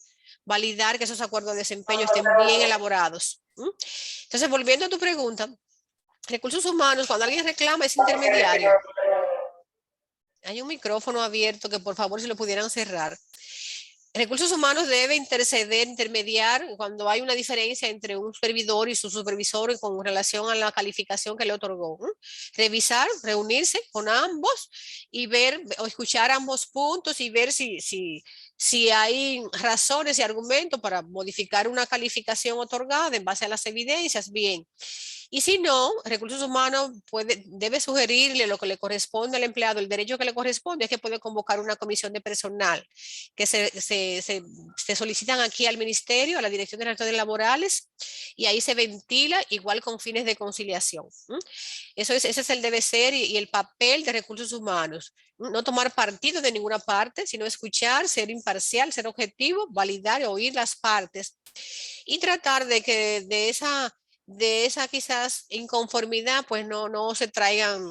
validar que esos acuerdos de desempeño estén bien elaborados. Entonces, volviendo a tu pregunta, recursos humanos, cuando alguien reclama, es intermediario. Hay un micrófono abierto que por favor si lo pudieran cerrar. Recursos humanos debe interceder, intermediar cuando hay una diferencia entre un servidor y su supervisor con relación a la calificación que le otorgó. Revisar, reunirse con ambos y ver o escuchar ambos puntos y ver si hay razones y argumentos para modificar una calificación otorgada en base a las evidencias. Bien. Y si no, recursos humanos debe sugerirle lo que le corresponde al empleado. El derecho que le corresponde es que puede convocar una comisión de personal que se solicitan aquí al ministerio, a la Dirección de Relaciones Laborales, y ahí se ventila igual con fines de conciliación. Ese es el debe ser y el papel de recursos humanos. No tomar partido de ninguna parte, sino escuchar, ser imparcial, ser objetivo, validar y oír las partes y tratar de que de esa quizás inconformidad, pues no se traigan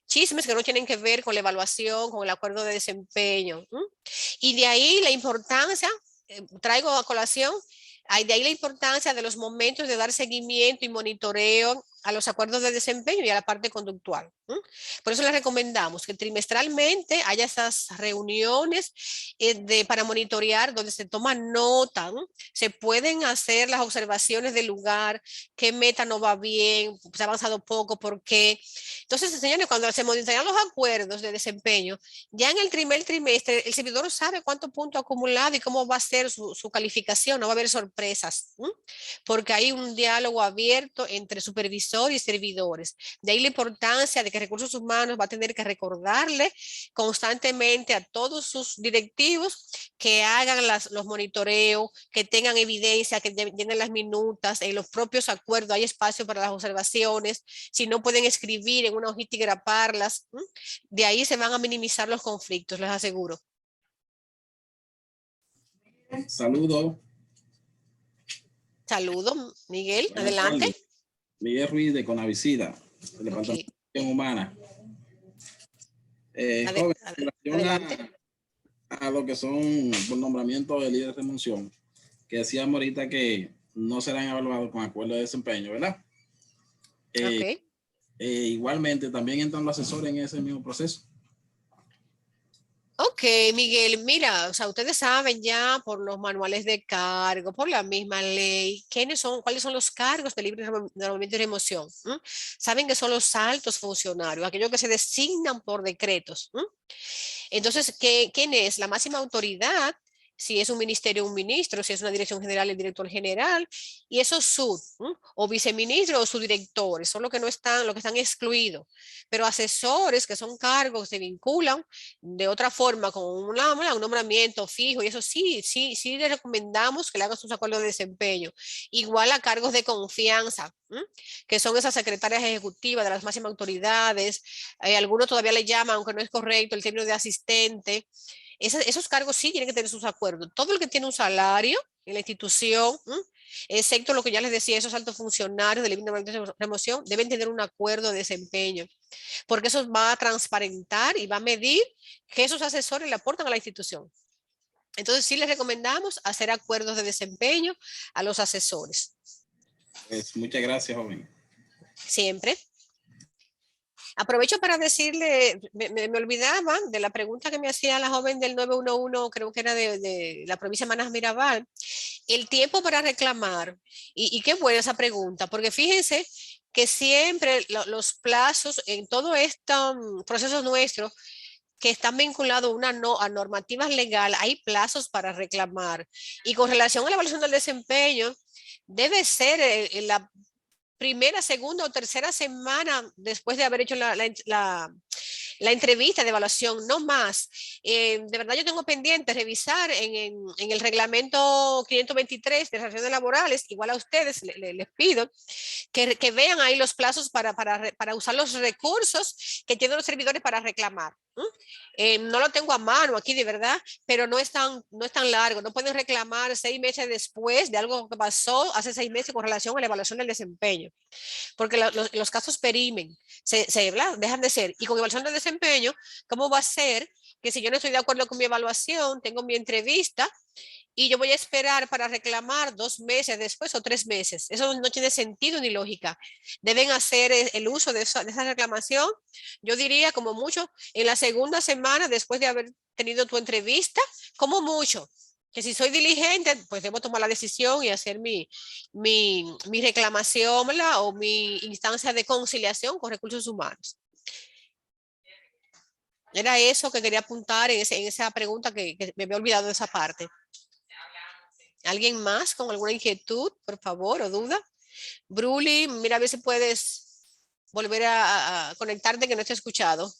chismes que no tienen que ver con la evaluación, con el acuerdo de desempeño. Y de ahí la importancia, traigo a colación De ahí la importancia de los momentos de dar seguimiento y monitoreo a los acuerdos de desempeño y a la parte conductual. Por eso les recomendamos que trimestralmente haya esas reuniones para monitorear donde se toma nota, se pueden hacer las observaciones del lugar, qué meta no va bien, se ha avanzado poco, por qué. Entonces, señores, cuando se monitorean los acuerdos de desempeño, ya en el primer trimestre el servidor sabe cuántos puntos ha acumulado y cómo va a ser su calificación, no va a haber sorpresas, porque hay un diálogo abierto entre supervisor y servidores. De ahí la importancia de que Recursos Humanos va a tener que recordarle constantemente a todos sus directivos que hagan los monitoreos, que tengan evidencia, que llenen las minutas, en los propios acuerdos hay espacio para las observaciones, si no pueden escribir en una hojita y graparlas, de ahí se van a minimizar los conflictos, les aseguro. Saludos. Saludos, Miguel, Buenas adelante. tardes. Miguel Ruiz de Conavicida, del Departamento de Acción Humana. Joven, en relación a lo que son por nombramiento de líder de remoción, que decíamos ahorita que no serán evaluados con acuerdo de desempeño, ¿verdad? Igualmente, también entran los asesores en ese mismo proceso. Ok, Miguel, mira, o sea, ustedes saben ya por los manuales de cargo, por la misma ley, cuáles son los cargos de libre nombramiento y remoción. Saben que son los altos funcionarios, aquellos que se designan por decretos. Entonces, ¿quién es la máxima autoridad? Si es un ministerio, un ministro, si es una dirección general, el director general, y esos sub, o viceministros o subdirectores, son los que están excluidos. Pero asesores, que son cargos, se vinculan de otra forma con un nombramiento fijo, y eso sí les recomendamos que le hagan sus acuerdos de desempeño. Igual a cargos de confianza, que son esas secretarias ejecutivas de las máximas autoridades, algunos todavía le llaman, aunque no es correcto, el término de asistente. Esos cargos sí tienen que tener sus acuerdos. Todo el que tiene un salario en la institución, excepto lo que ya les decía, esos altos funcionarios de libre remoción, deben tener un acuerdo de desempeño, porque eso va a transparentar y va a medir que esos asesores le aportan a la institución. Entonces sí les recomendamos hacer acuerdos de desempeño a los asesores. Pues muchas gracias, joven. Siempre. Aprovecho para decirle, me olvidaba de la pregunta que me hacía la joven del 911, creo que era de la provincia de Manas Mirabal, el tiempo para reclamar. Y qué buena esa pregunta, porque fíjense que siempre los plazos en todo estos procesos nuestros que están vinculados a normativas legales, hay plazos para reclamar. Y con relación a la evaluación del desempeño, debe ser la primera, segunda o tercera semana después de haber hecho la entrevista de evaluación, no más. De verdad yo tengo pendiente revisar en el reglamento 523 de relaciones laborales, igual a ustedes les pido que vean ahí los plazos para usar los recursos que tienen los servidores para reclamar. No lo tengo a mano aquí de verdad, pero no es tan largo. No pueden reclamar 6 meses después de algo que pasó hace 6 meses con relación a la evaluación del desempeño, porque los casos perimen, se dejan de ser. Y con evaluación del desempeño, ¿cómo va a ser que si yo no estoy de acuerdo con mi evaluación, tengo mi entrevista y yo voy a esperar para reclamar 2 meses después o 3 meses? Eso no tiene sentido ni lógica. Deben hacer el uso de esa reclamación, yo diría como mucho, en la segunda semana después de haber tenido tu entrevista, como mucho. Que si soy diligente, pues debo tomar la decisión y hacer mi reclamación, ¿verdad? O mi instancia de conciliación con recursos humanos. Era eso que quería apuntar en esa pregunta que me había olvidado de esa parte. ¿Alguien más con alguna inquietud, por favor, o duda? Bruli, mira a ver si puedes volver a conectarte, que no te he escuchado.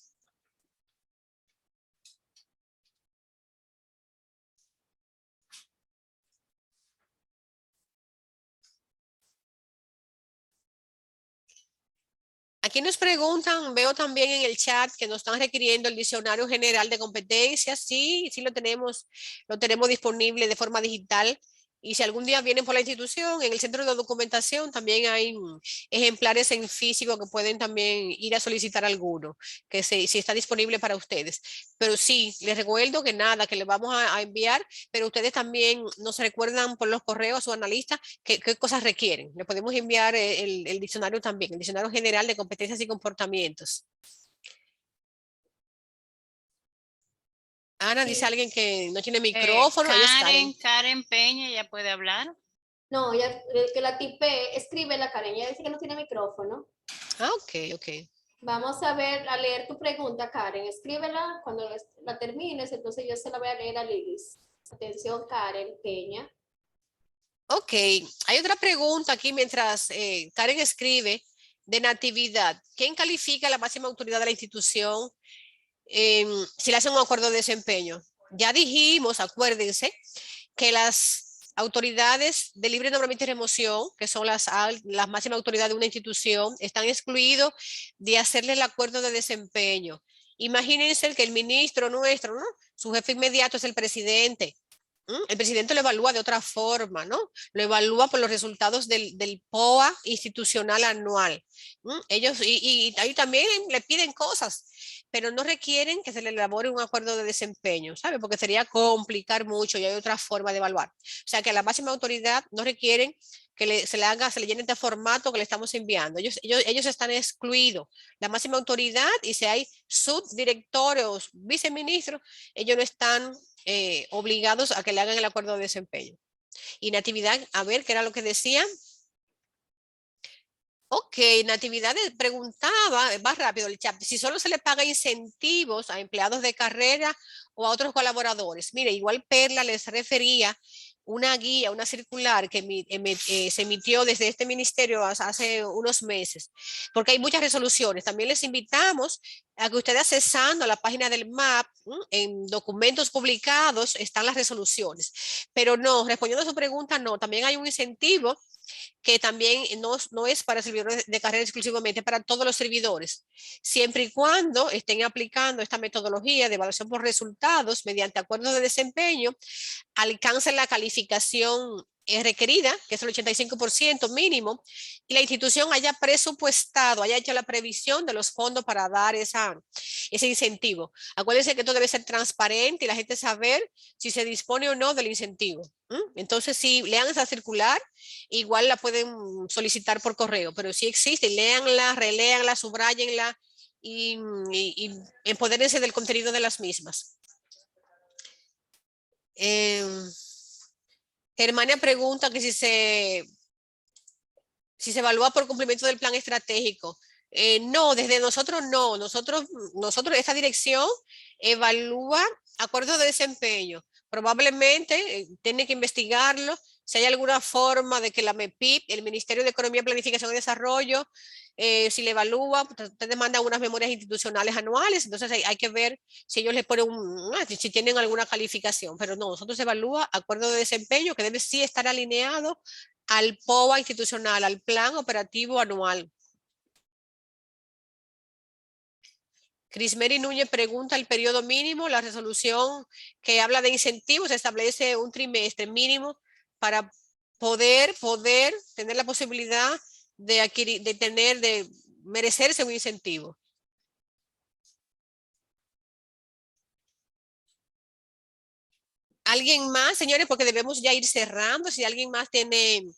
Aquí nos preguntan, veo también en el chat que nos están requiriendo el diccionario general de competencias. Sí, lo tenemos disponible de forma digital Y si algún día vienen por la institución, en el centro de documentación también hay ejemplares en físico que pueden también ir a solicitar alguno, que si está disponible para ustedes. Pero sí, les recuerdo que nada, que les vamos a enviar, pero ustedes también nos recuerdan por los correos o analistas qué cosas requieren. Le podemos enviar el diccionario también, el diccionario general de competencias y comportamientos. Ana, dice alguien que no tiene micrófono. Karen Peña, ¿ya puede hablar? No, ya que la tipé, escribe la Karen, ella dice que no tiene micrófono. Ah, ok. Vamos a leer tu pregunta, Karen. Escríbela cuando la termines, entonces yo se la voy a leer a Lilis. Atención, Karen Peña. Ok, hay otra pregunta aquí mientras Karen escribe de Natividad. ¿Quién califica la máxima autoridad de la institución si le hacen un acuerdo de desempeño? Ya dijimos, acuérdense, que las autoridades de libre nombramiento y remoción, que son las máximas autoridades de una institución, están excluidos de hacerle el acuerdo de desempeño. Imagínense que el ministro nuestro, ¿no? Su jefe inmediato es el presidente. El presidente lo evalúa de otra forma, ¿no? Lo evalúa por los resultados del POA institucional anual. Ellos, y ahí también le piden cosas, pero no requieren que se le elabore un acuerdo de desempeño, ¿sabe? Porque sería complicar mucho y hay otra forma de evaluar. O sea que a la máxima autoridad no requieren que se le llene este formato que le estamos enviando. Ellos están excluidos. La máxima autoridad, y si hay subdirectores o viceministros, ellos no están obligados a que le hagan el acuerdo de desempeño. Y Natividad, a ver, ¿qué era lo que decía? Ok, Natividad preguntaba, va rápido el chat, si solo se le paga incentivos a empleados de carrera o a otros colaboradores. Mire, igual Perla les refería una guía, una circular que se emitió desde este ministerio hace unos meses, porque hay muchas resoluciones. También les invitamos a que ustedes accesando a la página del MAP, en documentos publicados están las resoluciones. Pero no, respondiendo a su pregunta, no, también hay un incentivo que también no es para servidores de carrera exclusivamente, para todos los servidores, siempre y cuando estén aplicando esta metodología de evaluación por resultados mediante acuerdos de desempeño, alcancen la calificación requerida, que es el 85% mínimo, y la institución haya presupuestado, haya hecho la previsión de los fondos para dar ese incentivo. Acuérdense que esto debe ser transparente y la gente saber si se dispone o no del incentivo. Entonces, si lean esa circular, igual la pueden solicitar por correo, pero si existe, léanla, reléanla, subrayenla y empodérense del contenido de las mismas. Germania pregunta que si se evalúa por cumplimiento del plan estratégico. No, desde nosotros no. Nosotros, esta dirección evalúa acuerdos de desempeño. Probablemente tiene que investigarlo si hay alguna forma de que la MEPIP, el Ministerio de Economía, Planificación y Desarrollo, si le evalúa, ustedes mandan unas memorias institucionales anuales, entonces hay que ver si ellos les ponen si tienen alguna calificación, pero no, nosotros evalúa acuerdo de desempeño que debe sí estar alineado al POA institucional, al plan operativo anual. Crismeri Núñez pregunta el periodo mínimo. La resolución que habla de incentivos establece un trimestre mínimo para poder tener la posibilidad de merecerse un incentivo. ¿Alguien más, señores? Porque debemos ya ir cerrando. Si alguien más tiene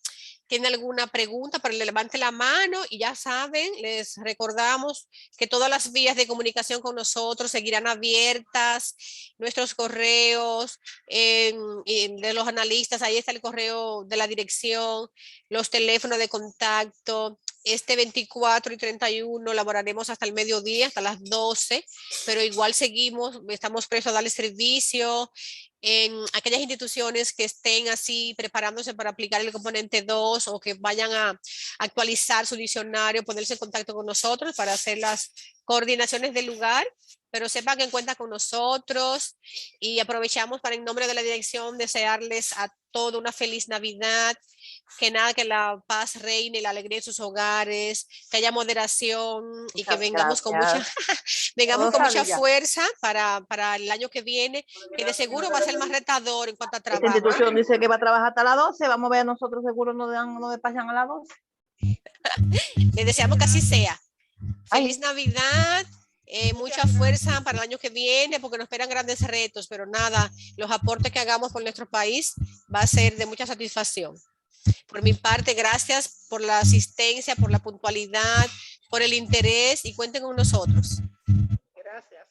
alguna pregunta, pero le levante la mano y ya saben, les recordamos que todas las vías de comunicación con nosotros seguirán abiertas, nuestros correos de los analistas, ahí está el correo de la dirección, los teléfonos de contacto. Este 24 y 31 laboraremos hasta el mediodía, hasta las 12, pero igual estamos prestos a darle servicio en aquellas instituciones que estén así preparándose para aplicar el componente 2 o que vayan a actualizar su diccionario, ponerse en contacto con nosotros para hacer las coordinaciones del lugar pero sepan que cuentan con nosotros y aprovechamos para en nombre de la dirección desearles a todos una feliz Navidad, que la paz reine y la alegría en sus hogares, que haya moderación y que vengamos con mucha, fuerza para el año que viene, que de seguro va a ser más retador en cuanto a trabajo. Esta institución dice que va a trabajar hasta las 12, vamos a ver, nosotros seguro nos despachan a las 12. Les deseamos que así sea. Feliz Navidad. Mucha fuerza para el año que viene porque nos esperan grandes retos, pero nada, los aportes que hagamos por nuestro país va a ser de mucha satisfacción. Por mi parte, gracias por la asistencia, por la puntualidad, por el interés y cuenten con nosotros. Gracias.